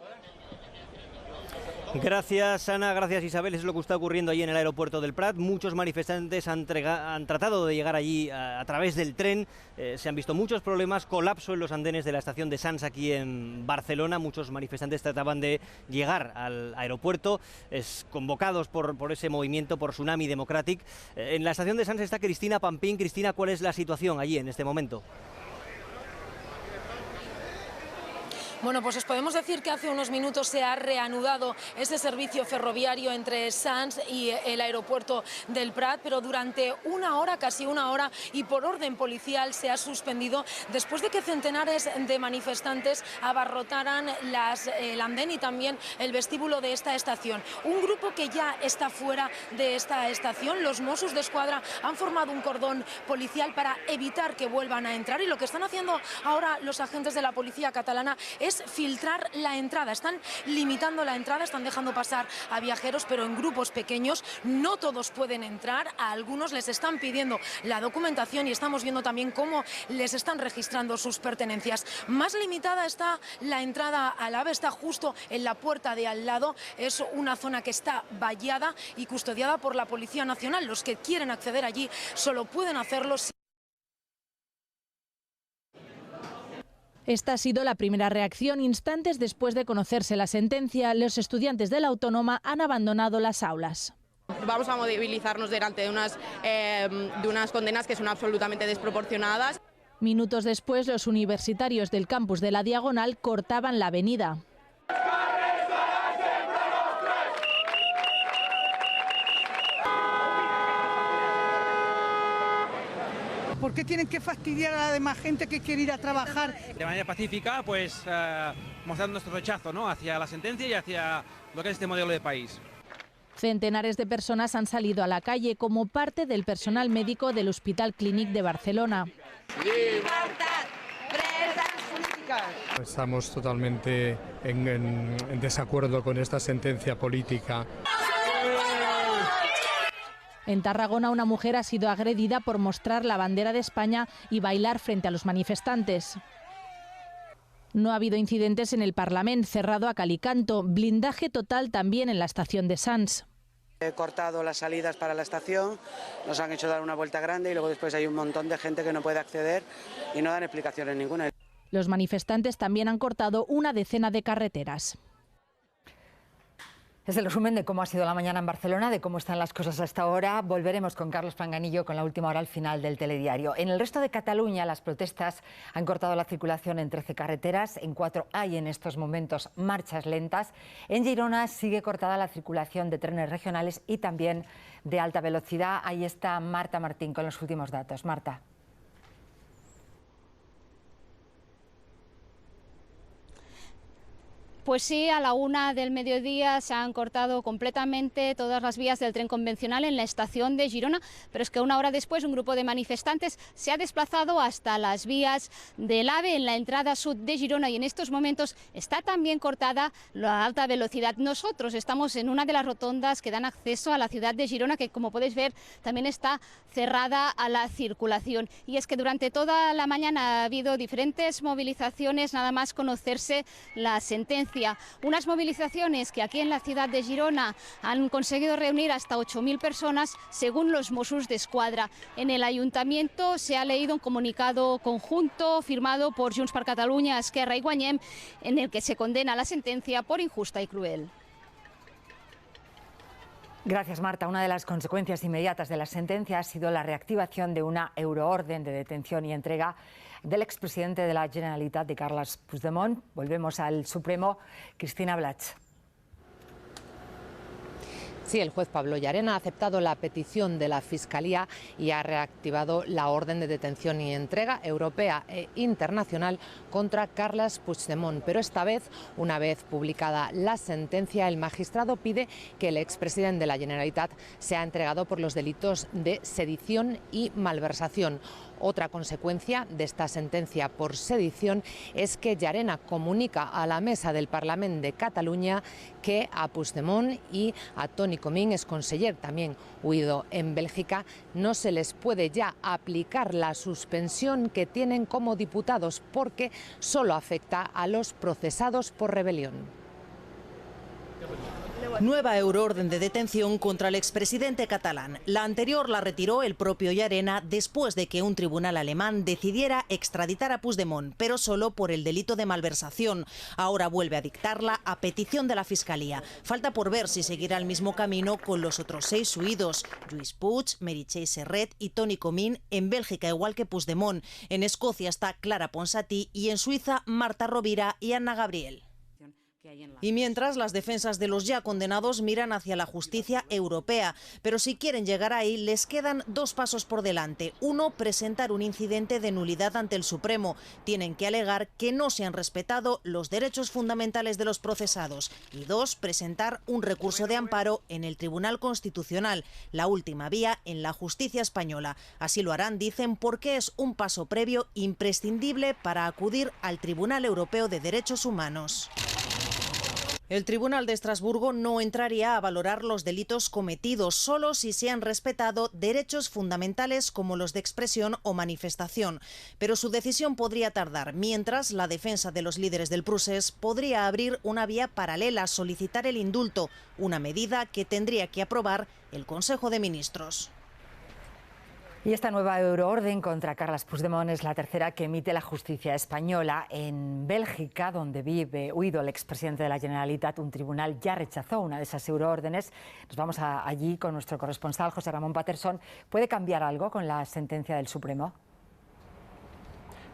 [SPEAKER 9] Gracias, Ana, gracias, Isabel. Eso es lo que está ocurriendo allí en el aeropuerto del Prat. Muchos manifestantes han tratado de llegar allí a través del tren. Se han visto muchos problemas, colapso en los andenes de la estación de Sants aquí en Barcelona. Muchos manifestantes trataban de llegar al aeropuerto, convocados por ese movimiento, por Tsunami Democratic. En la estación de Sants está Cristina Pampín. Cristina, ¿cuál es la situación allí en este momento?
[SPEAKER 20] Bueno, pues os podemos decir que hace unos minutos se ha reanudado ese servicio ferroviario entre Sants y el aeropuerto del Prat, pero durante una hora, casi una hora, y por orden policial se ha suspendido después de que centenares de manifestantes abarrotaran el andén y también el vestíbulo de esta estación. Un grupo que ya está fuera de esta estación, los Mossos d'Esquadra han formado un cordón policial para evitar que vuelvan a entrar, y lo que están haciendo ahora los agentes de la policía catalana es filtrar la entrada. Están limitando la entrada, están dejando pasar a viajeros, pero en grupos pequeños. No todos pueden entrar, a algunos les están pidiendo la documentación y estamos viendo también cómo les están registrando sus pertenencias. Más limitada está la entrada al AVE, está justo en la puerta de al lado. Es una zona que está vallada y custodiada por la Policía Nacional. Los que quieren acceder allí solo pueden hacerlo si...
[SPEAKER 5] Esta ha sido la primera reacción. Instantes después de conocerse la sentencia, los estudiantes de la Autónoma han abandonado las aulas.
[SPEAKER 6] Vamos a movilizarnos delante de unas condenas que son absolutamente desproporcionadas.
[SPEAKER 5] Minutos después, los universitarios del campus de la Diagonal cortaban la avenida.
[SPEAKER 12] ¿Por qué tienen que fastidiar a la demás gente que quiere ir a trabajar?
[SPEAKER 13] De manera pacífica, pues mostrando nuestro rechazo, ¿no?, hacia la sentencia y hacia lo que es este modelo de país.
[SPEAKER 5] Centenares de personas han salido a la calle como parte del personal médico del Hospital Clínic de Barcelona.
[SPEAKER 12] ¡Libertad! ¡Presas políticas!
[SPEAKER 15] Estamos totalmente en desacuerdo con esta sentencia política.
[SPEAKER 5] En Tarragona, una mujer ha sido agredida por mostrar la bandera de España y bailar frente a los manifestantes. No ha habido incidentes en el Parlamento, cerrado a cal y canto. Blindaje total también en la estación de Sants.
[SPEAKER 16] He cortado las salidas para la estación, nos han hecho dar una vuelta grande y luego después hay un montón de gente que no puede acceder y no dan explicaciones ninguna.
[SPEAKER 5] Los manifestantes también han cortado una decena de carreteras.
[SPEAKER 2] Es el resumen de cómo ha sido la mañana en Barcelona, de cómo están las cosas hasta ahora. Volveremos con Carlos Panganillo con la última hora al final del telediario. En el resto de Cataluña, las protestas han cortado la circulación en 13 carreteras. En 4 hay en estos momentos marchas lentas. En Girona sigue cortada la circulación de trenes regionales y también de alta velocidad. Ahí está Marta Martín con los últimos datos. Marta.
[SPEAKER 18] Pues sí, a la 1 del mediodía se han cortado completamente todas las vías del tren convencional en la estación de Girona, pero es que una hora después un grupo de manifestantes se ha desplazado hasta las vías del AVE en la entrada sur de Girona y en estos momentos está también cortada la alta velocidad. Nosotros estamos en una de las rotondas que dan acceso a la ciudad de Girona, que como podéis ver también está cerrada a la circulación. Y es que durante toda la mañana ha habido diferentes movilizaciones nada más conocerse la sentencia. Unas movilizaciones que aquí en la ciudad de Girona han conseguido reunir hasta 8.000 personas, según los Mossos d'Esquadra. En el ayuntamiento se ha leído un comunicado conjunto firmado por Junts per Catalunya, Esquerra y Guanyem, en el que se condena la sentencia por injusta y cruel.
[SPEAKER 2] Gracias, Marta. Una de las consecuencias inmediatas de la sentencia ha sido la reactivación de una euroorden de detención y entrega del expresidente de la Generalitat, de Carles Puigdemont. Volvemos al Supremo. Cristina Blach.
[SPEAKER 17] Sí, el juez Pablo Llarena ha aceptado la petición de la Fiscalía y ha reactivado la orden de detención y entrega europea e internacional contra Carles Puigdemont. Pero esta vez, una vez publicada la sentencia, el magistrado pide que el expresidente de la Generalitat sea entregado por los delitos de sedición y malversación. Otra consecuencia de esta sentencia por sedición es que Llarena comunica a la mesa del Parlament de Cataluña que a Puigdemont y a Toni Comín, exconseller también huido en Bélgica, no se les puede ya aplicar la suspensión que tienen como diputados porque solo afecta a los procesados por rebelión.
[SPEAKER 19] Nueva euroorden de detención contra el expresidente catalán. La anterior la retiró el propio Llarena después de que un tribunal alemán decidiera extraditar a Puigdemont, pero solo por el delito de malversación. Ahora vuelve a dictarla a petición de la Fiscalía. Falta por ver si seguirá el mismo camino con los otros 6 huidos: Lluís Puig, Meritxell Serret y Toni Comín, en Bélgica igual que Puigdemont. En Escocia está Clara Ponsatí y en Suiza Marta Rovira y Anna Gabriel. Y mientras, las defensas de los ya condenados miran hacia la justicia europea. Pero si quieren llegar ahí, les quedan 2 pasos por delante. 1, presentar un incidente de nulidad ante el Supremo. Tienen que alegar que no se han respetado los derechos fundamentales de los procesados. Y 2, presentar un recurso de amparo en el Tribunal Constitucional, la última vía en la justicia española. Así lo harán, dicen, porque es un paso previo imprescindible para acudir al Tribunal Europeo de Derechos Humanos. El Tribunal de Estrasburgo no entraría a valorar los delitos cometidos, solo si se han respetado derechos fundamentales como los de expresión o manifestación. Pero su decisión podría tardar, mientras la defensa de los líderes del Procés podría abrir una vía paralela, solicitar el indulto, una medida que tendría que aprobar el Consejo de Ministros.
[SPEAKER 2] Y esta nueva euroorden contra Carles Puigdemont es la tercera que emite la justicia española. En Bélgica, donde vive huido el expresidente de la Generalitat, un tribunal ya rechazó una de esas euroórdenes. Nos vamos allí con nuestro corresponsal, José Ramón Patterson. ¿Puede cambiar algo con la sentencia del Supremo?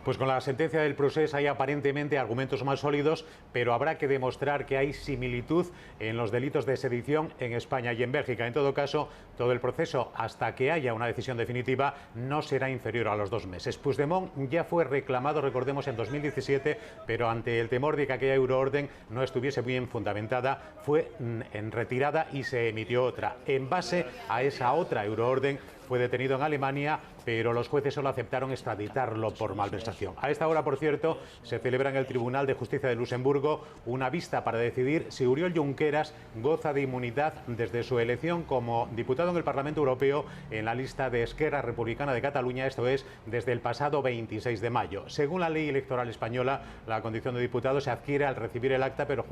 [SPEAKER 21] Pues con la sentencia del Procés hay aparentemente argumentos más sólidos, pero habrá que demostrar que hay similitud en los delitos de sedición en España y en Bélgica. En todo caso, todo el proceso, hasta que haya una decisión definitiva, no será inferior a los 2 meses. Puigdemont ya fue reclamado, recordemos, en 2017, pero ante el temor de que aquella euroorden no estuviese bien fundamentada, fue en retirada y se emitió otra. En base a esa otra euroorden, fue detenido en Alemania, pero los jueces solo aceptaron extraditarlo por malversación. A esta hora, por cierto, se celebra en el Tribunal de Justicia de Luxemburgo una vista para decidir si Oriol Junqueras goza de inmunidad desde su elección como diputado en el Parlamento Europeo en la lista de Esquerra Republicana de Cataluña, esto es, desde el pasado 26 de mayo. Según la ley electoral española, la condición de diputado se adquiere al recibir el acta, pero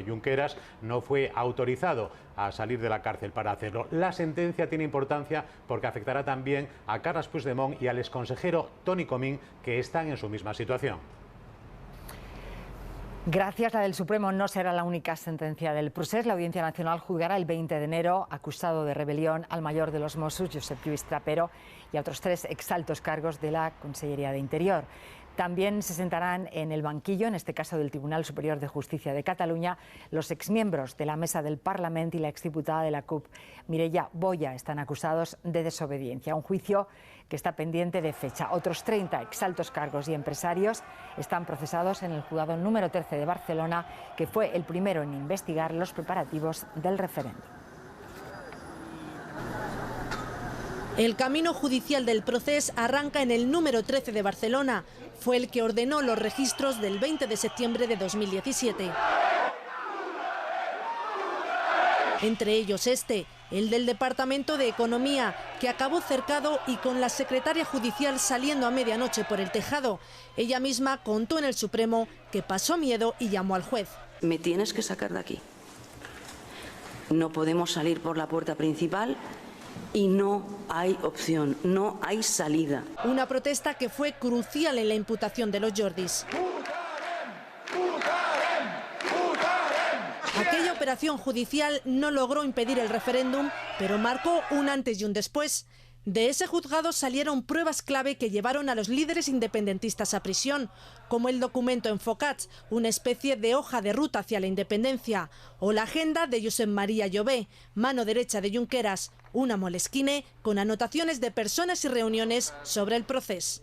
[SPEAKER 21] Junqueras no fue autorizado a salir de la cárcel para hacerlo. La sentencia tiene importancia porque afectará también a Carles Puigdemont y al exconsejero Toni Comín, que están en su misma situación.
[SPEAKER 2] Gracias. La del Supremo no será la única sentencia del Procés. La Audiencia Nacional juzgará el 20 de enero, acusado de rebelión, al mayor de los Mossos, Josep Lluís Trapero, y a otros 3 exaltos cargos de la Consellería de Interior. También se sentarán en el banquillo, en este caso del Tribunal Superior de Justicia de Cataluña, los exmiembros de la Mesa del Parlament y la exdiputada de la CUP, Mireia Boya, están acusados de desobediencia. Un juicio que está pendiente de fecha. Otros 30 exaltos cargos y empresarios están procesados en el juzgado número 13 de Barcelona, que fue el primero en investigar los preparativos del referéndum.
[SPEAKER 19] El camino judicial del Procés arranca en el número 13 de Barcelona. Fue el que ordenó los registros del 20 de septiembre de 2017. Entre ellos el del Departamento de Economía, que acabó cercado y con la secretaria judicial saliendo a medianoche por el tejado. Ella misma contó en el Supremo que pasó miedo y llamó al juez.
[SPEAKER 22] Me tienes que sacar de aquí. No podemos salir por la puerta principal. Y no hay opción, no hay salida.
[SPEAKER 19] Una protesta que fue crucial en la imputación de los Jordis. Aquella operación judicial no logró impedir el referéndum, pero marcó un antes y un después.
[SPEAKER 1] De ese juzgado salieron pruebas clave que llevaron a los líderes independentistas a prisión, como el documento Enfocats, una especie de hoja de ruta hacia la independencia, o la agenda de Josep María Jové, mano derecha de Junqueras, una moleskine con anotaciones de personas y reuniones sobre el proceso.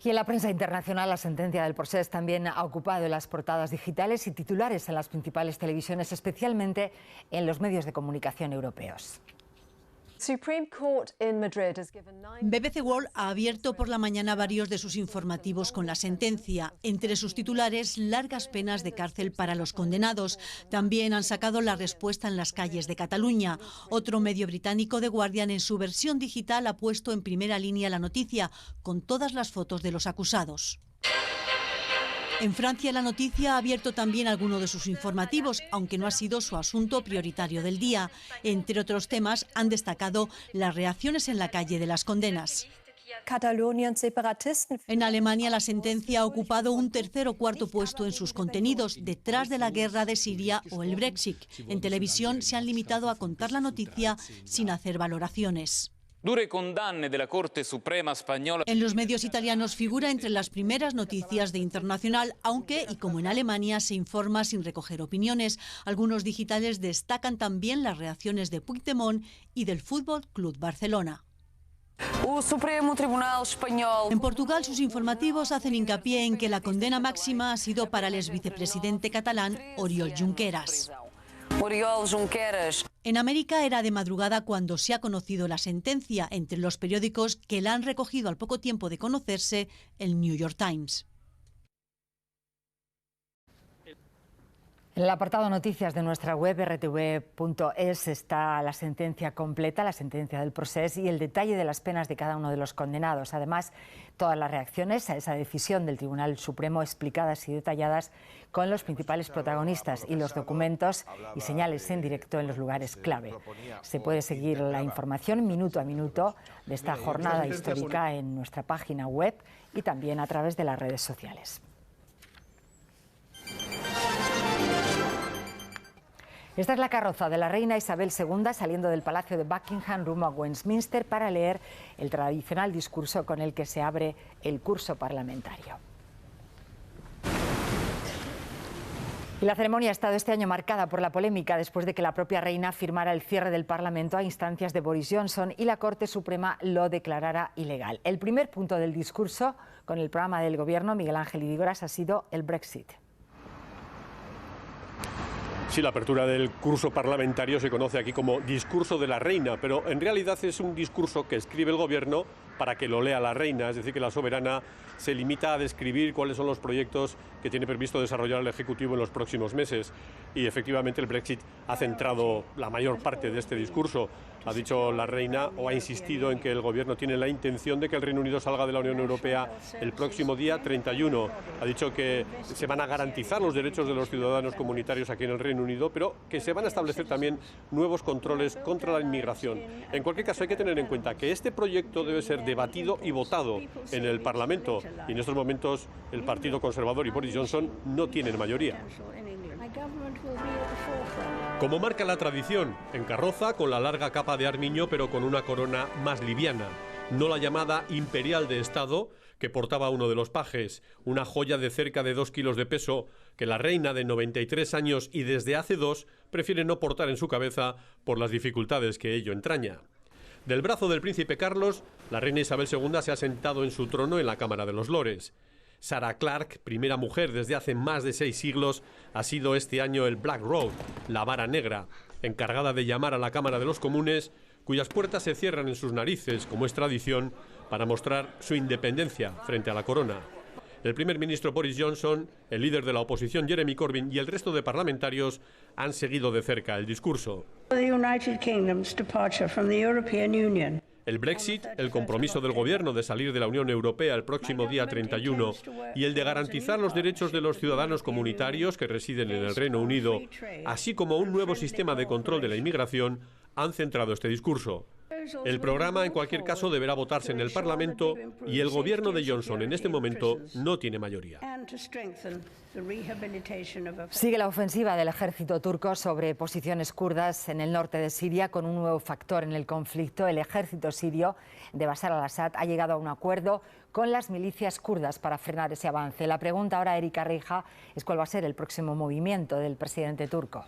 [SPEAKER 2] Y en la prensa internacional, la sentencia del procés también ha ocupado las portadas digitales y titulares en las principales televisiones, especialmente en los medios de comunicación europeos.
[SPEAKER 14] BBC World ha abierto por la mañana varios de sus informativos con la sentencia. Entre sus titulares, largas penas de cárcel para los condenados. También han sacado la respuesta en las calles de Cataluña. Otro medio británico, The Guardian, en su versión digital ha puesto en primera línea la noticia, con todas las fotos de los acusados. En Francia, La Noticia ha abierto también alguno de sus informativos, aunque no ha sido su asunto prioritario del día. Entre otros temas, han destacado las reacciones en la calle de las condenas. En Alemania, la sentencia ha ocupado un tercer o cuarto puesto en sus contenidos, detrás de la guerra de Siria o el Brexit. En televisión se han limitado a contar la noticia sin hacer valoraciones. En los medios italianos figura entre las primeras noticias de Internacional, aunque, y como en Alemania, se informa sin recoger opiniones. Algunos digitales destacan también las reacciones de Puigdemont y del Fútbol Club Barcelona. En Portugal, sus informativos hacen hincapié en que la condena máxima ha sido para el exvicepresidente catalán Oriol Junqueras. En América era de madrugada cuando se ha conocido la sentencia. Entre los periódicos que la han recogido al poco tiempo de conocerse, el New York Times.
[SPEAKER 2] En el apartado noticias de nuestra web rtv.es está la sentencia completa, la sentencia del procés y el detalle de las penas de cada uno de los condenados. Además, todas las reacciones a esa decisión del Tribunal Supremo explicadas y detalladas con los principales protagonistas y los documentos y señales en directo en los lugares clave. Se puede seguir la información minuto a minuto de esta jornada histórica en nuestra página web y también a través de las redes sociales. Esta es la carroza de la reina Isabel II saliendo del Palacio de Buckingham rumbo a Westminster para leer el tradicional discurso con el que se abre el curso parlamentario. Y la ceremonia ha estado este año marcada por la polémica después de que la propia reina firmara el cierre del Parlamento a instancias de Boris Johnson y la Corte Suprema lo declarara ilegal. El primer punto del discurso con el programa del Gobierno, Miguel Ángel Idígoras, ha sido el Brexit.
[SPEAKER 23] Sí, la apertura del curso parlamentario se conoce aquí como discurso de la reina, pero en realidad es un discurso que escribe el gobierno para que lo lea la reina, es decir, que la soberana se limita a describir cuáles son los proyectos que tiene previsto desarrollar el Ejecutivo en los próximos meses. Y efectivamente el Brexit ha centrado la mayor parte de este discurso. Ha dicho la reina o ha insistido en que el gobierno tiene la intención de que el Reino Unido salga de la Unión Europea el próximo día 31. Ha dicho que se van a garantizar los derechos de los ciudadanos comunitarios aquí en el Reino Unido, pero que se van a establecer también nuevos controles contra la inmigración. En cualquier caso, hay que tener en cuenta que este proyecto debe ser debatido y votado en el Parlamento. Y en estos momentos el Partido Conservador y Boris Johnson no tienen mayoría. Como marca la tradición, en carroza con la larga capa de armiño pero con una corona más liviana, no la llamada imperial de Estado que portaba uno de los pajes, una joya de cerca de 2 kilos de peso que la reina de 93 años y desde hace 2 prefiere no portar en su cabeza por las dificultades que ello entraña. Del brazo del príncipe Carlos, la reina Isabel II se ha sentado en su trono en la Cámara de los Lores. Sarah Clark, primera mujer desde hace más de 6 siglos, ha sido este año el Black Rod, la vara negra, encargada de llamar a la Cámara de los Comunes, cuyas puertas se cierran en sus narices, como es tradición, para mostrar su independencia frente a la corona. El primer ministro Boris Johnson, el líder de la oposición Jeremy Corbyn y el resto de parlamentarios han seguido de cerca el discurso. El Brexit, el compromiso del gobierno de salir de la Unión Europea el próximo día 31 y el de garantizar los derechos de los ciudadanos comunitarios que residen en el Reino Unido, así como un nuevo sistema de control de la inmigración, han centrado este discurso. El programa, en cualquier caso, deberá votarse en el Parlamento y el gobierno de Johnson en este momento no tiene mayoría.
[SPEAKER 2] Sigue la ofensiva del ejército turco sobre posiciones kurdas en el norte de Siria con un nuevo factor en el conflicto. El ejército sirio de Bashar al-Assad ha llegado a un acuerdo con las milicias kurdas para frenar ese avance. La pregunta ahora, Erika Reija, es cuál va a ser el próximo movimiento del presidente turco.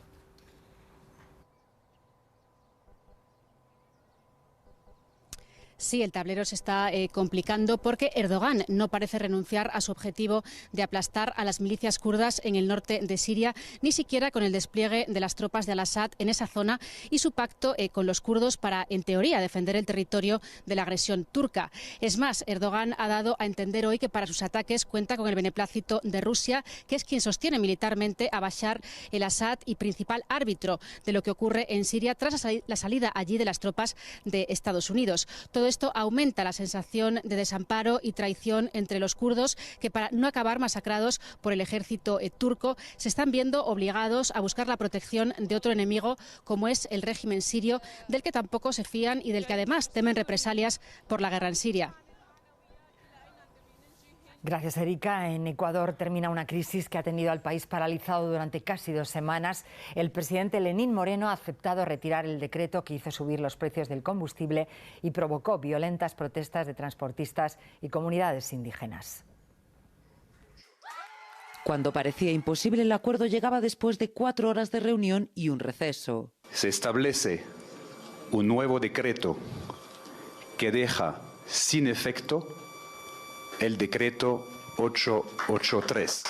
[SPEAKER 4] Sí, el tablero se está complicando porque Erdogan no parece renunciar a su objetivo de aplastar a las milicias kurdas en el norte de Siria, ni siquiera con el despliegue de las tropas de al-Assad en esa zona y su pacto con los kurdos para, en teoría, defender el territorio de la agresión turca. Es más, Erdogan ha dado a entender hoy que para sus ataques cuenta con el beneplácito de Rusia, que es quien sostiene militarmente a Bashar el-Assad y principal árbitro de lo que ocurre en Siria tras la salida allí de las tropas de Estados Unidos. Todo esto aumenta la sensación de desamparo y traición entre los kurdos que, para no acabar masacrados por el ejército turco, se están viendo obligados a buscar la protección de otro enemigo como es el régimen sirio, del que tampoco se fían y del que además temen represalias por la guerra en Siria.
[SPEAKER 2] Gracias, Erika. En Ecuador termina una crisis que ha tenido al país paralizado durante casi 2 semanas. El presidente Lenín Moreno ha aceptado retirar el decreto que hizo subir los precios del combustible y provocó violentas protestas de transportistas y comunidades indígenas.
[SPEAKER 7] Cuando parecía imposible, el acuerdo llegaba después de 4 horas de reunión y un receso.
[SPEAKER 8] Se establece un nuevo decreto que deja sin efecto el decreto 883.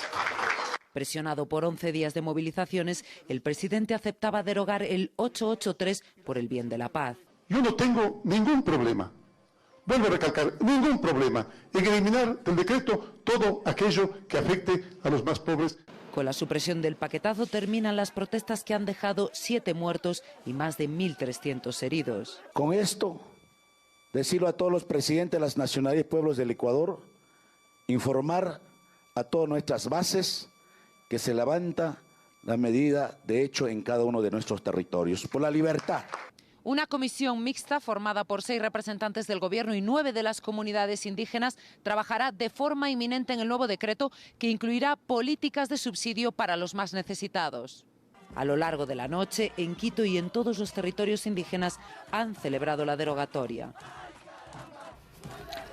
[SPEAKER 7] Presionado por 11 días de movilizaciones, el presidente aceptaba derogar el 883 por el bien de la paz.
[SPEAKER 24] Yo no tengo ningún problema, vuelvo a recalcar, ningún problema en eliminar del decreto todo aquello que afecte a los más pobres.
[SPEAKER 7] Con la supresión del paquetazo terminan las protestas que han dejado 7 muertos y más de 1.300 heridos.
[SPEAKER 25] Con esto, decirlo a todos los presidentes de las nacionalidades y pueblos del Ecuador, informar a todas nuestras bases que se levanta la medida de hecho en cada uno de nuestros territorios por la libertad.
[SPEAKER 7] Una comisión mixta formada por 6 representantes del gobierno y 9 de las comunidades indígenas trabajará de forma inminente en el nuevo decreto que incluirá políticas de subsidio para los más necesitados. A lo largo de la noche, en Quito y en todos los territorios indígenas han celebrado la derogatoria.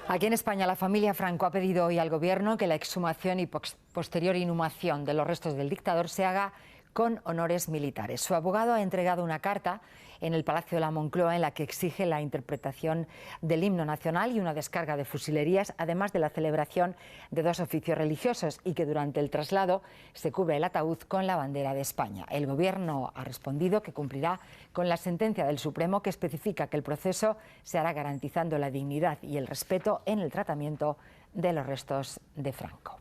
[SPEAKER 2] Aquí en España, la familia Franco ha pedido hoy al Gobierno que la exhumación y posterior inhumación de los restos del dictador se haga con honores militares. Su abogado ha entregado una carta en el Palacio de la Moncloa en la que exige la interpretación del himno nacional y una descarga de fusilerías, además de la celebración de 2 oficios religiosos y que durante el traslado se cubre el ataúd con la bandera de España. El Gobierno ha respondido que cumplirá con la sentencia del Supremo que especifica que el proceso se hará garantizando la dignidad y el respeto en el tratamiento de los restos de Franco.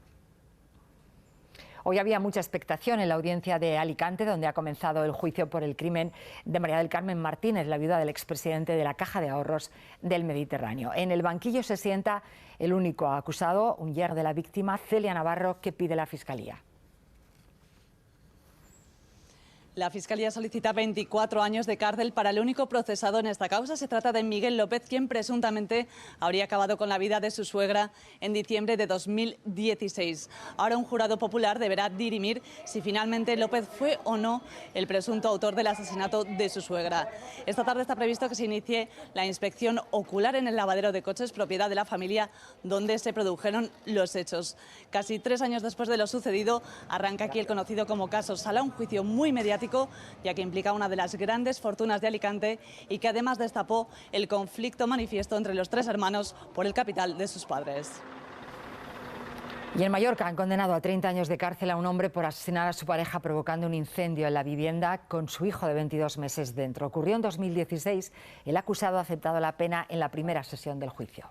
[SPEAKER 2] Hoy había mucha expectación en la audiencia de Alicante, donde ha comenzado el juicio por el crimen de María del Carmen Martínez, la viuda del expresidente de la Caja de Ahorros del Mediterráneo. En el banquillo se sienta el único acusado, un yerno de la víctima, Celia Navarro, que pide la Fiscalía.
[SPEAKER 26] La Fiscalía solicita 24 años de cárcel para el único procesado en esta causa. Se trata de Miguel López, quien presuntamente habría acabado con la vida de su suegra en diciembre de 2016. Ahora un jurado popular deberá dirimir si finalmente López fue o no el presunto autor del asesinato de su suegra. Esta tarde está previsto que se inicie la inspección ocular en el lavadero de coches, propiedad de la familia donde se produjeron los hechos. Casi 3 años después de lo sucedido, arranca aquí el conocido como caso Sala, un juicio muy mediático, ya que implica una de las grandes fortunas de Alicante y que además destapó el conflicto manifiesto entre los 3 hermanos por el capital de sus padres.
[SPEAKER 2] Y en Mallorca han condenado a 30 años de cárcel a un hombre por asesinar a su pareja provocando un incendio en la vivienda con su hijo de 22 meses dentro. Ocurrió en 2016. El acusado ha aceptado la pena en la primera sesión del juicio.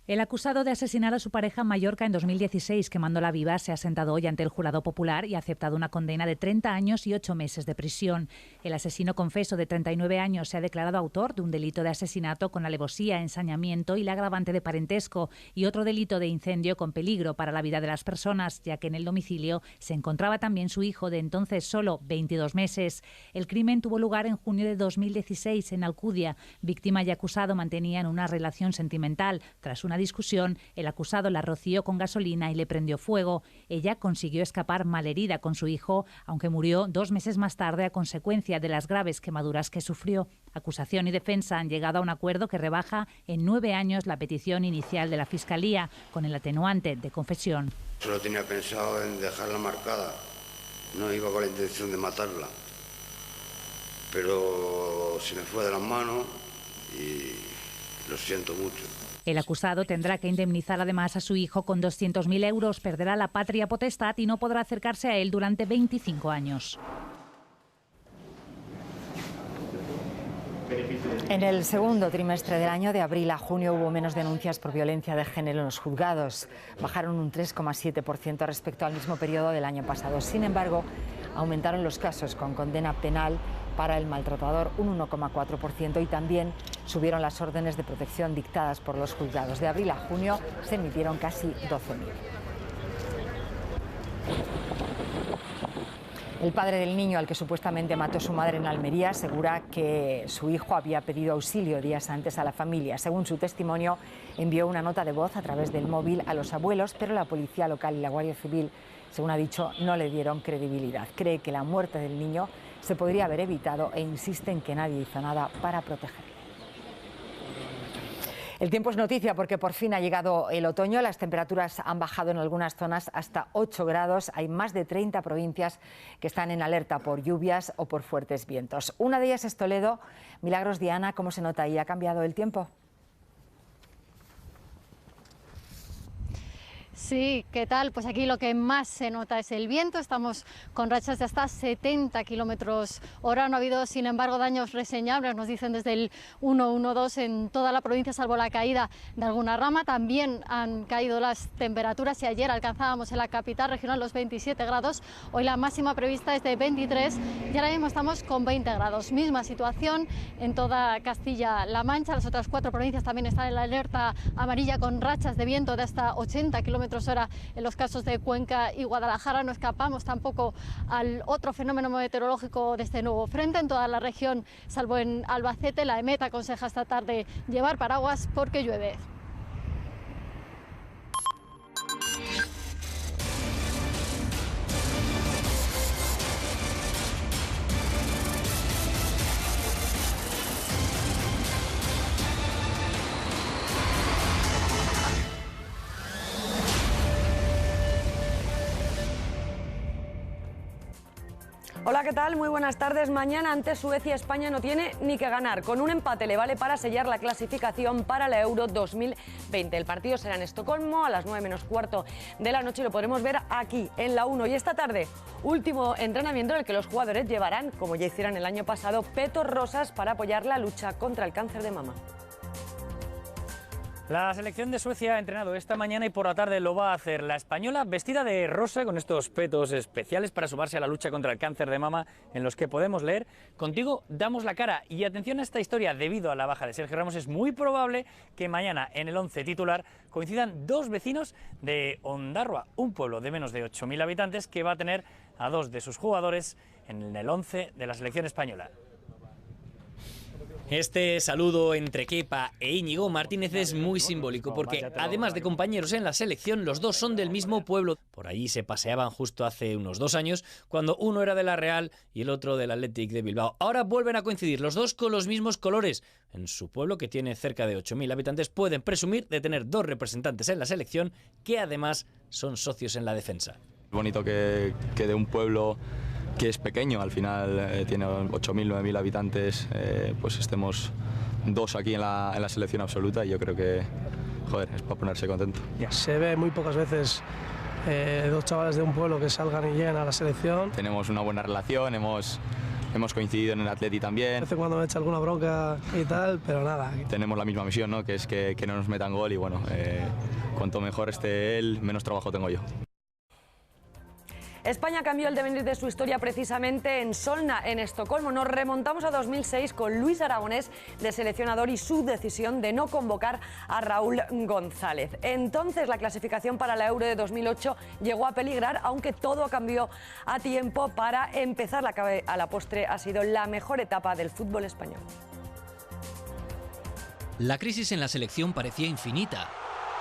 [SPEAKER 3] El acusado de asesinar a su pareja en Mallorca en 2016, quemándola viva, se ha sentado hoy ante el jurado popular y ha aceptado una condena de 30 años y 8 meses de prisión. El asesino confeso de 39 años se ha declarado autor de un delito de asesinato con alevosía, ensañamiento y la agravante de parentesco y otro delito de incendio con peligro para la vida de las personas, ya que en el domicilio se encontraba también su hijo de entonces solo 22 meses. El crimen tuvo lugar en junio de 2016 en Alcudia. Víctima y acusado mantenían una relación sentimental. Tras una discusión, el acusado la roció con gasolina y le prendió fuego. Ella consiguió escapar malherida con su hijo, aunque murió 2 meses más tarde a consecuencia de las graves quemaduras que sufrió. Acusación y defensa han llegado a un acuerdo que rebaja en 9 años la petición inicial de la Fiscalía, con el atenuante de confesión.
[SPEAKER 6] Solo tenía pensado en dejarla marcada, no iba con la intención de matarla, pero se me fue de las manos y lo siento mucho.
[SPEAKER 3] El acusado tendrá que indemnizar además a su hijo con 200.000 euros, perderá la patria potestad y no podrá acercarse a él durante 25 años.
[SPEAKER 2] En el segundo trimestre del año, de abril a junio, hubo menos denuncias por violencia de género en los juzgados. Bajaron un 3,7% respecto al mismo periodo del año pasado. Sin embargo, aumentaron los casos con condena penal para el maltratador un 1,4% y también subieron las órdenes de protección dictadas por los juzgados. De abril a junio se emitieron casi 12.000. El padre del niño al que supuestamente mató su madre en Almería asegura que su hijo había pedido auxilio días antes a la familia. Según su testimonio, envió una nota de voz a través del móvil a los abuelos, pero la policía local y la Guardia Civil, según ha dicho, no le dieron credibilidad. Cree que la muerte del niño se podría haber evitado e insiste en que nadie hizo nada para protegerle. El tiempo es noticia porque por fin ha llegado el otoño. Las temperaturas han bajado en algunas zonas hasta 8 grados. Hay más de 30 provincias que están en alerta por lluvias o por fuertes vientos. Una de ellas es Toledo. Milagros, Diana, ¿cómo se nota ahí? ¿Ha cambiado el tiempo?
[SPEAKER 9] Sí, ¿qué tal? Pues aquí lo que más se nota es el viento. Estamos con rachas de hasta 70 kilómetros hora. No ha habido, sin embargo, daños reseñables, nos dicen desde el 112 en toda la provincia, salvo la caída de alguna rama. También han caído las temperaturas y ayer alcanzábamos en la capital regional los 27 grados. Hoy la máxima prevista es de 23 y ahora mismo estamos con 20 grados. Misma situación en toda Castilla-La Mancha. Las otras 4 provincias también están en la alerta amarilla con rachas de viento de hasta 80 kilómetros hora en los casos de Cuenca y Guadalajara. No escapamos tampoco al otro fenómeno meteorológico de este nuevo frente en toda la región, salvo en Albacete. La EMET aconseja esta tarde llevar paraguas porque llueve.
[SPEAKER 10] Hola, ¿qué tal? Muy buenas tardes. Mañana ante Suecia, España no tiene ni que ganar. Con un empate le vale para sellar la clasificación para la Euro 2020. El partido será en Estocolmo a las 9 menos cuarto de la noche y lo podremos ver aquí en la 1. Y esta tarde, último entrenamiento en el que los jugadores llevarán, como ya hicieron el año pasado, petos rosas para apoyar la lucha contra el cáncer de mama.
[SPEAKER 11] La selección de Suecia ha entrenado esta mañana y por la tarde lo va a hacer la española vestida de rosa con estos petos especiales para sumarse a la lucha contra el cáncer de mama, en los que podemos leer: contigo damos la cara. Y atención a esta historia, debido a la baja de Sergio Ramos es muy probable que mañana en el 11 titular coincidan 2 vecinos de Ondarroa, un pueblo de menos de 8.000 habitantes que va a tener a 2 de sus jugadores en el 11 de la selección española.
[SPEAKER 20] Este saludo entre Kepa e Íñigo Martínez es muy simbólico porque, además de compañeros en la selección, los dos son del mismo pueblo. Por allí se paseaban justo hace unos 2 años, cuando uno era de la Real y el otro del Athletic de Bilbao. Ahora vuelven a coincidir los dos con los mismos colores. En su pueblo, que tiene cerca de 8.000 habitantes, pueden presumir de tener 2 representantes en la selección que además son socios en la defensa.
[SPEAKER 27] Bonito que de un pueblo que es pequeño, al final tiene 8.000, 9.000 habitantes, pues estemos 2 aquí en la selección absoluta y yo creo que, joder, es para ponerse contento.
[SPEAKER 28] Se ve muy pocas veces 2 chavales de un pueblo que salgan y lleguen a la selección.
[SPEAKER 27] Tenemos una buena relación, hemos hemos coincidido en el Atleti también.
[SPEAKER 28] A veces cuando me echa alguna bronca y tal, pero nada.
[SPEAKER 27] Tenemos la misma misión, ¿no? Que es que no nos metan gol y bueno, cuanto mejor esté él, menos trabajo tengo yo.
[SPEAKER 10] España cambió el devenir de su historia precisamente en Solna, en Estocolmo. Nos remontamos a 2006 con Luis Aragonés de seleccionador y su decisión de no convocar a Raúl González. Entonces la clasificación para la Euro de 2008 llegó a peligrar, aunque todo cambió a tiempo para empezar. La que a la postre ha sido la mejor etapa del fútbol español.
[SPEAKER 5] La crisis en la selección parecía infinita,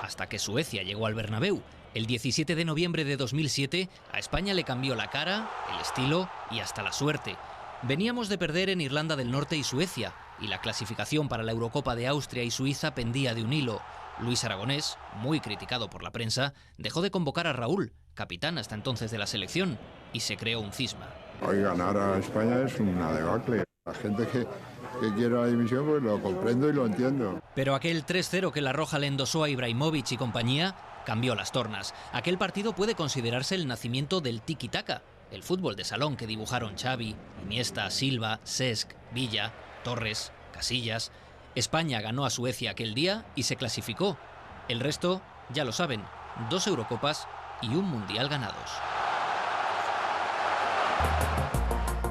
[SPEAKER 5] hasta que Suecia llegó al Bernabéu. El 17 de noviembre de 2007, a España le cambió la cara, el estilo y hasta la suerte. Veníamos de perder en Irlanda del Norte y Suecia, y la clasificación para la Eurocopa de Austria y Suiza pendía de un hilo. Luis Aragonés, muy criticado por la prensa, dejó de convocar a Raúl, capitán hasta entonces de la selección, y se creó un cisma.
[SPEAKER 12] Hoy ganar a España es una debacle. La gente que quiere la dimisión, pues lo comprendo y lo entiendo.
[SPEAKER 5] Pero aquel 3-0 que la Roja le endosó a Ibrahimovic y compañía cambió las tornas. Aquel partido puede considerarse el nacimiento del tiki-taka, el fútbol de salón que dibujaron Xavi, Iniesta, Silva, Cesc, Villa, Torres, Casillas. España ganó a Suecia aquel día y se clasificó. El resto, ya lo saben, 2 Eurocopas y un Mundial ganados.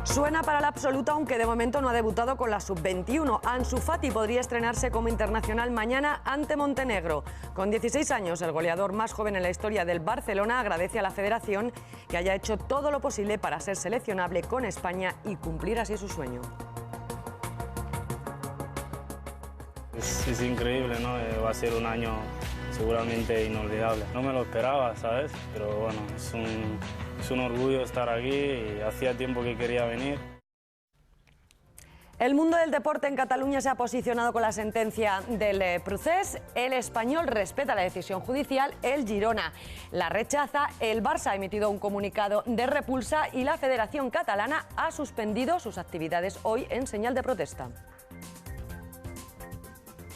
[SPEAKER 10] Suena para la absoluta, aunque de momento no ha debutado con la sub-21. Ansu Fati podría estrenarse como internacional mañana ante Montenegro. Con 16 años, el goleador más joven en la historia del Barcelona agradece a la federación que haya hecho todo lo posible para ser seleccionable con España y cumplir así su sueño.
[SPEAKER 13] Es increíble, ¿no? Va a ser un año seguramente inolvidable. No me lo esperaba, ¿sabes? Pero bueno, es un orgullo estar aquí y hacía tiempo que quería venir.
[SPEAKER 10] El mundo del deporte en Cataluña se ha posicionado con la sentencia del procés. El Español respeta la decisión judicial, el Girona la rechaza, el Barça ha emitido un comunicado de repulsa y la Federación Catalana ha suspendido sus actividades hoy en señal de protesta.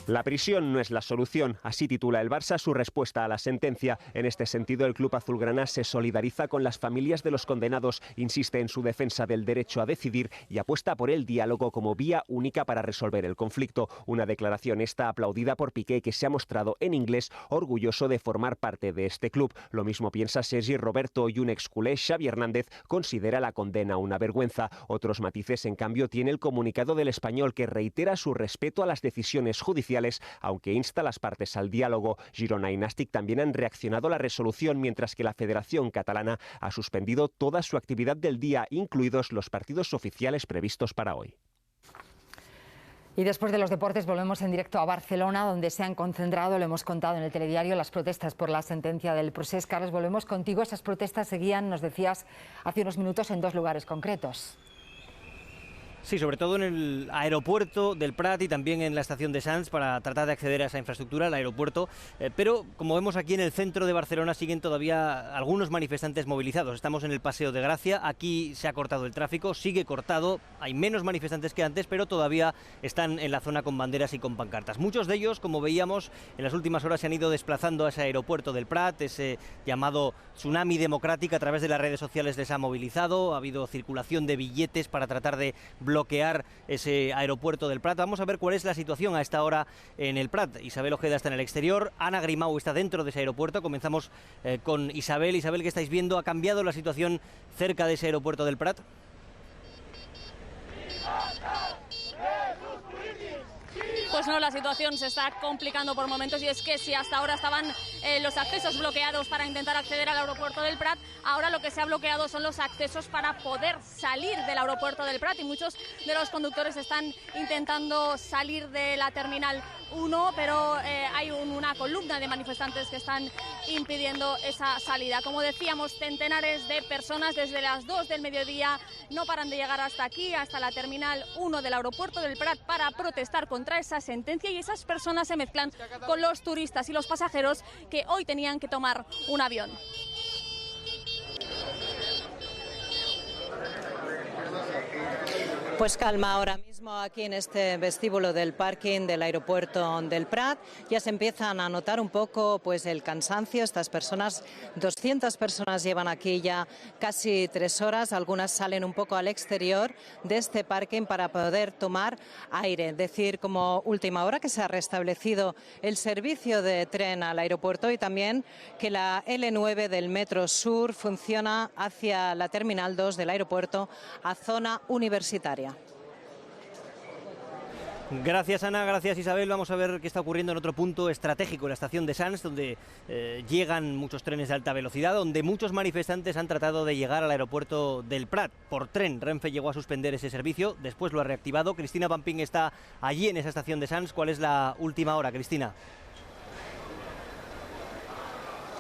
[SPEAKER 15] La prisión no es la solución, así titula el Barça su respuesta a la sentencia. En este sentido, el club azulgrana se solidariza con las familias de los condenados, insiste en su defensa del derecho a decidir y apuesta por el diálogo como vía única para resolver el conflicto. Una declaración esta aplaudida por Piqué, que se ha mostrado en inglés orgulloso de formar parte de este club. Lo mismo piensa Sergi Roberto y un exculé, Xavi Hernández, considera la condena una vergüenza. Otros matices, en cambio, tiene el comunicado del Español, que reitera su respeto a las decisiones judiciales, aunque insta a las partes al diálogo. Girona y Nàstic también han reaccionado a la resolución, mientras que la Federación Catalana ha suspendido toda su actividad del día, incluidos los partidos oficiales previstos para hoy.
[SPEAKER 2] Y después de los deportes volvemos en directo a Barcelona, donde se han concentrado, lo hemos contado en el telediario, las protestas por la sentencia del procés. Carlos, volvemos contigo. Esas protestas seguían, nos decías hace unos minutos, en 2 lugares concretos.
[SPEAKER 16] Sí, sobre todo en el aeropuerto del Prat y también en la estación de Sants para tratar de acceder a esa infraestructura, al aeropuerto. Pero como vemos aquí en el centro de Barcelona siguen todavía algunos manifestantes movilizados. Estamos en el Paseo de Gracia, aquí se ha cortado el tráfico, sigue cortado, hay menos manifestantes que antes, pero todavía están en la zona con banderas y con pancartas. Muchos de ellos, como veíamos, en las últimas horas se han ido desplazando a ese aeropuerto del Prat, ese llamado tsunami democrática. A través de las redes sociales les ha movilizado, ha habido circulación de billetes para tratar de bloquear ese aeropuerto del Prat. Vamos a ver cuál es la situación a esta hora en el Prat. Isabel Ojeda está en el exterior, Ana Grimau está dentro de ese aeropuerto. Comenzamos con Isabel. Isabel, ¿qué estáis viendo? ¿Ha cambiado la situación cerca de ese aeropuerto del Prat?
[SPEAKER 17] Pues no, la situación se está complicando por momentos, y es que si hasta ahora estaban los accesos bloqueados para intentar acceder al aeropuerto del Prat, ahora lo que se ha bloqueado son los accesos para poder salir del aeropuerto del Prat, y muchos de los conductores están intentando salir de la Terminal 1, pero hay una columna de manifestantes que están impidiendo esa salida. Como decíamos, centenares de personas desde las 2 del mediodía no paran de llegar hasta aquí, hasta la Terminal 1 del aeropuerto del Prat, para protestar contra esa sentencia, y esas personas se mezclan con los turistas y los pasajeros que hoy tenían que tomar un avión.
[SPEAKER 18] Pues calma ahora mismo
[SPEAKER 1] Aquí en este vestíbulo del parking del aeropuerto del Prat ya se empiezan a notar un poco pues el cansancio. Estas personas, 200 personas llevan aquí ya casi 3 horas. Algunas salen un poco al exterior de este parking para poder tomar aire. Decir como última hora que se ha restablecido el servicio de tren al aeropuerto y también que la L9 del Metro Sur funciona hacia la Terminal 2 del aeropuerto a zona universitaria.
[SPEAKER 16] Gracias, Ana, gracias, Isabel. Vamos a ver qué está ocurriendo en otro punto estratégico, la estación de Sants, donde llegan muchos trenes de alta velocidad, donde muchos manifestantes han tratado de llegar al aeropuerto del Prat por tren. Renfe llegó a suspender ese servicio, después lo ha reactivado. Cristina Pampín está allí en esa estación de Sants. ¿Cuál es la última hora, Cristina?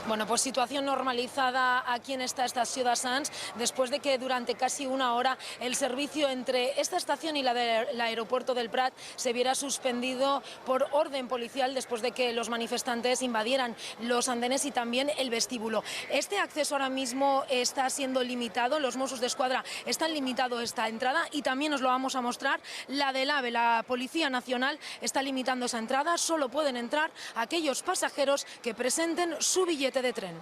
[SPEAKER 4] Bueno, pues situación normalizada aquí en esta estación de Sants, después de que durante casi 1 hora el servicio entre esta estación y la del aeropuerto del Prat se viera suspendido por orden policial después de que los manifestantes invadieran los andenes y también el vestíbulo. Este acceso ahora mismo está siendo limitado, los Mossos d'Esquadra están limitando esta entrada y también os lo vamos a mostrar, la del AVE, la Policía Nacional, está limitando esa entrada, solo pueden entrar aquellos pasajeros que presenten su billete de tren.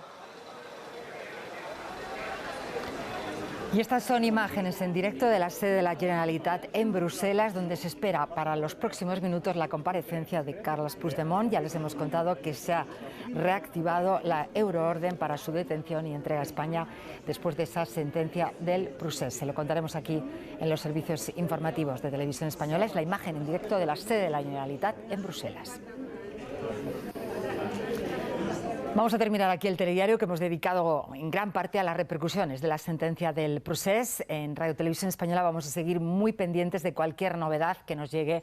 [SPEAKER 2] Y estas son imágenes en directo de la sede de la Generalitat en Bruselas, donde se espera para los próximos minutos la comparecencia de Carles Puigdemont. Ya les hemos contado que se ha reactivado la euroorden para su detención y entrega a España después de esa sentencia del procés. Se lo contaremos aquí en los servicios informativos de Televisión Española. Es la imagen en directo de la sede de la Generalitat en Bruselas. Vamos a terminar aquí el telediario que hemos dedicado en gran parte a las repercusiones de la sentencia del procés. En Radio Televisión Española vamos a seguir muy pendientes de cualquier novedad que nos llegue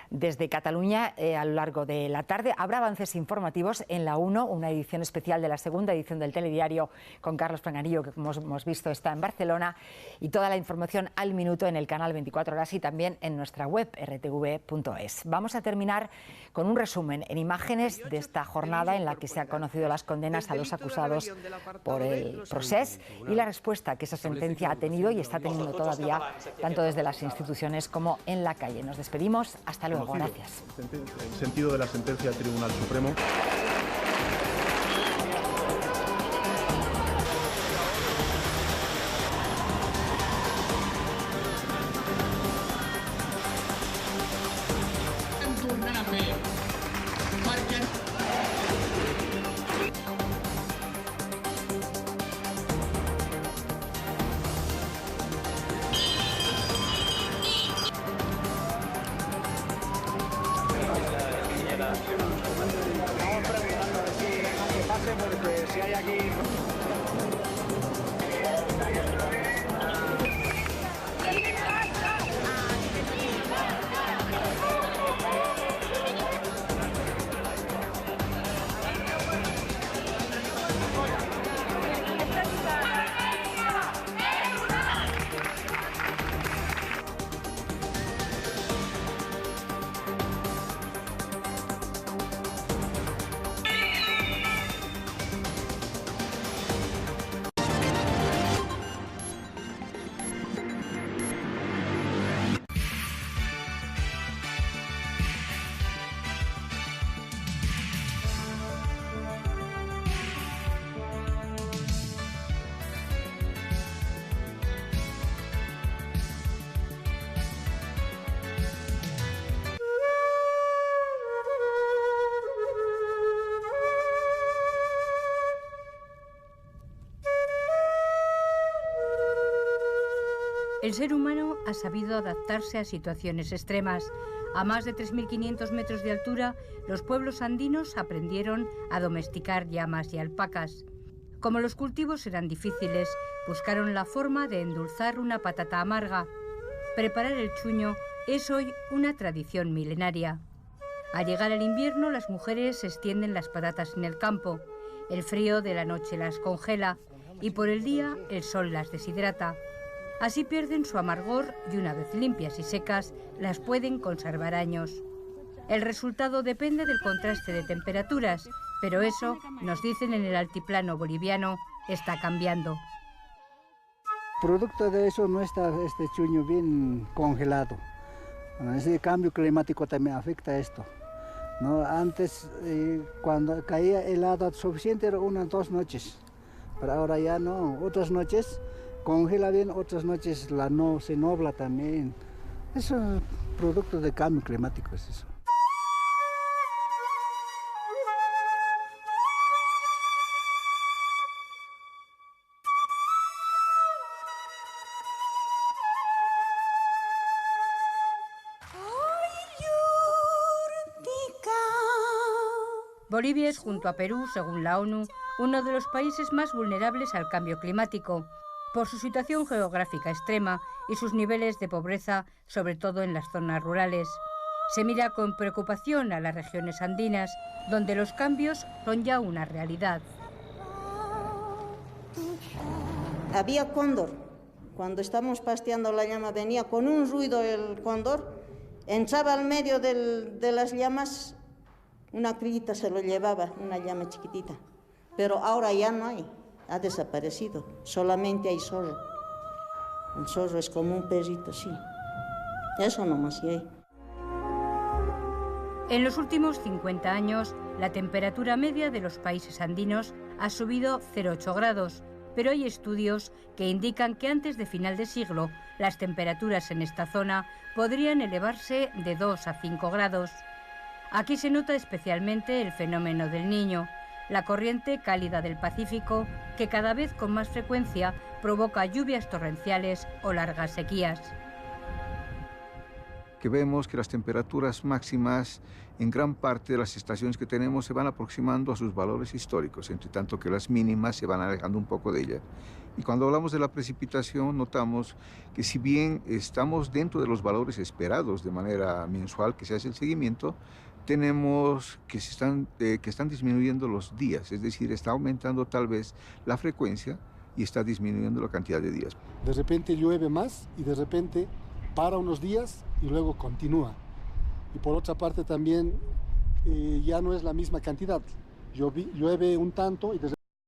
[SPEAKER 2] desde Cataluña a lo largo de la tarde. Habrá avances informativos en la 1, una edición especial de la segunda edición del telediario con Carlos Franganillo, que como hemos visto está en Barcelona, y toda la información al minuto en el canal 24 horas y también en nuestra web rtv.es. Vamos a terminar con un resumen en imágenes de esta jornada en la que se han conocido las condenas a los acusados por el procés y la respuesta que esa sentencia ha tenido y está teniendo todavía tanto desde las instituciones como en la calle. Nos despedimos, hasta luego. Gracias.
[SPEAKER 14] El sentido de la sentencia del Tribunal Supremo.
[SPEAKER 18] El ser humano ha sabido adaptarse a situaciones extremas. A más de 3.500 metros de altura, los pueblos andinos aprendieron a domesticar llamas y alpacas. Como los cultivos eran difíciles, buscaron la forma de endulzar una patata amarga. Preparar el chuño es hoy una tradición milenaria. Al llegar el invierno, las mujeres extienden las patatas en el campo. El frío de la noche las congela y por el día el sol las deshidrata. Así pierden su amargor y una vez limpias y secas, las pueden conservar años. El resultado depende del contraste de temperaturas, pero eso, nos dicen en el altiplano boliviano, está cambiando.
[SPEAKER 19] Producto de eso no está este chuño bien congelado.
[SPEAKER 7] Bueno, ese cambio climático también afecta esto, ¿no? Antes, cuando caía helada suficiente, era 1 o 2 noches, pero ahora ya no. Otras noches congela bien, otras noches se nubla también. Eso es producto del cambio climático, es eso.
[SPEAKER 18] Bolivia es, junto a Perú, según la ONU, uno de los países más vulnerables al cambio climático, por su situación geográfica extrema y sus niveles de pobreza, sobre todo en las zonas rurales. Se mira con preocupación a las regiones andinas, donde los cambios son ya una realidad.
[SPEAKER 8] Había cóndor. Cuando estábamos pasteando la llama venía con un ruido el cóndor, entraba al medio de las llamas. Una crillita se lo llevaba, una llama chiquitita. Pero ahora ya no hay, ha desaparecido. Solamente hay zorro. El zorro es como un perrito, sí. Eso nomás sí hay.
[SPEAKER 18] En los últimos 50 años, la temperatura media de los países andinos ha subido 0,8 grados, pero hay estudios que indican que antes de final de siglo, las temperaturas en esta zona podrían elevarse de 2 a 5 grados. Aquí se nota especialmente el fenómeno del Niño, la corriente cálida del Pacífico que cada vez con más frecuencia provoca lluvias torrenciales o largas sequías.
[SPEAKER 19] Que vemos que las temperaturas máximas en gran parte de las estaciones que tenemos se van aproximando a sus valores históricos, entre tanto que las mínimas se van alejando un poco de ella. Y cuando hablamos de la precipitación, notamos que si bien estamos dentro de los valores esperados de manera mensual que se hace el seguimiento, tenemos que están disminuyendo los días, es decir, está aumentando tal vez la frecuencia y está disminuyendo la cantidad de días.
[SPEAKER 21] De repente llueve más y de repente para unos días y luego continúa. Y por otra parte también ya no es la misma cantidad. Llueve un tanto y de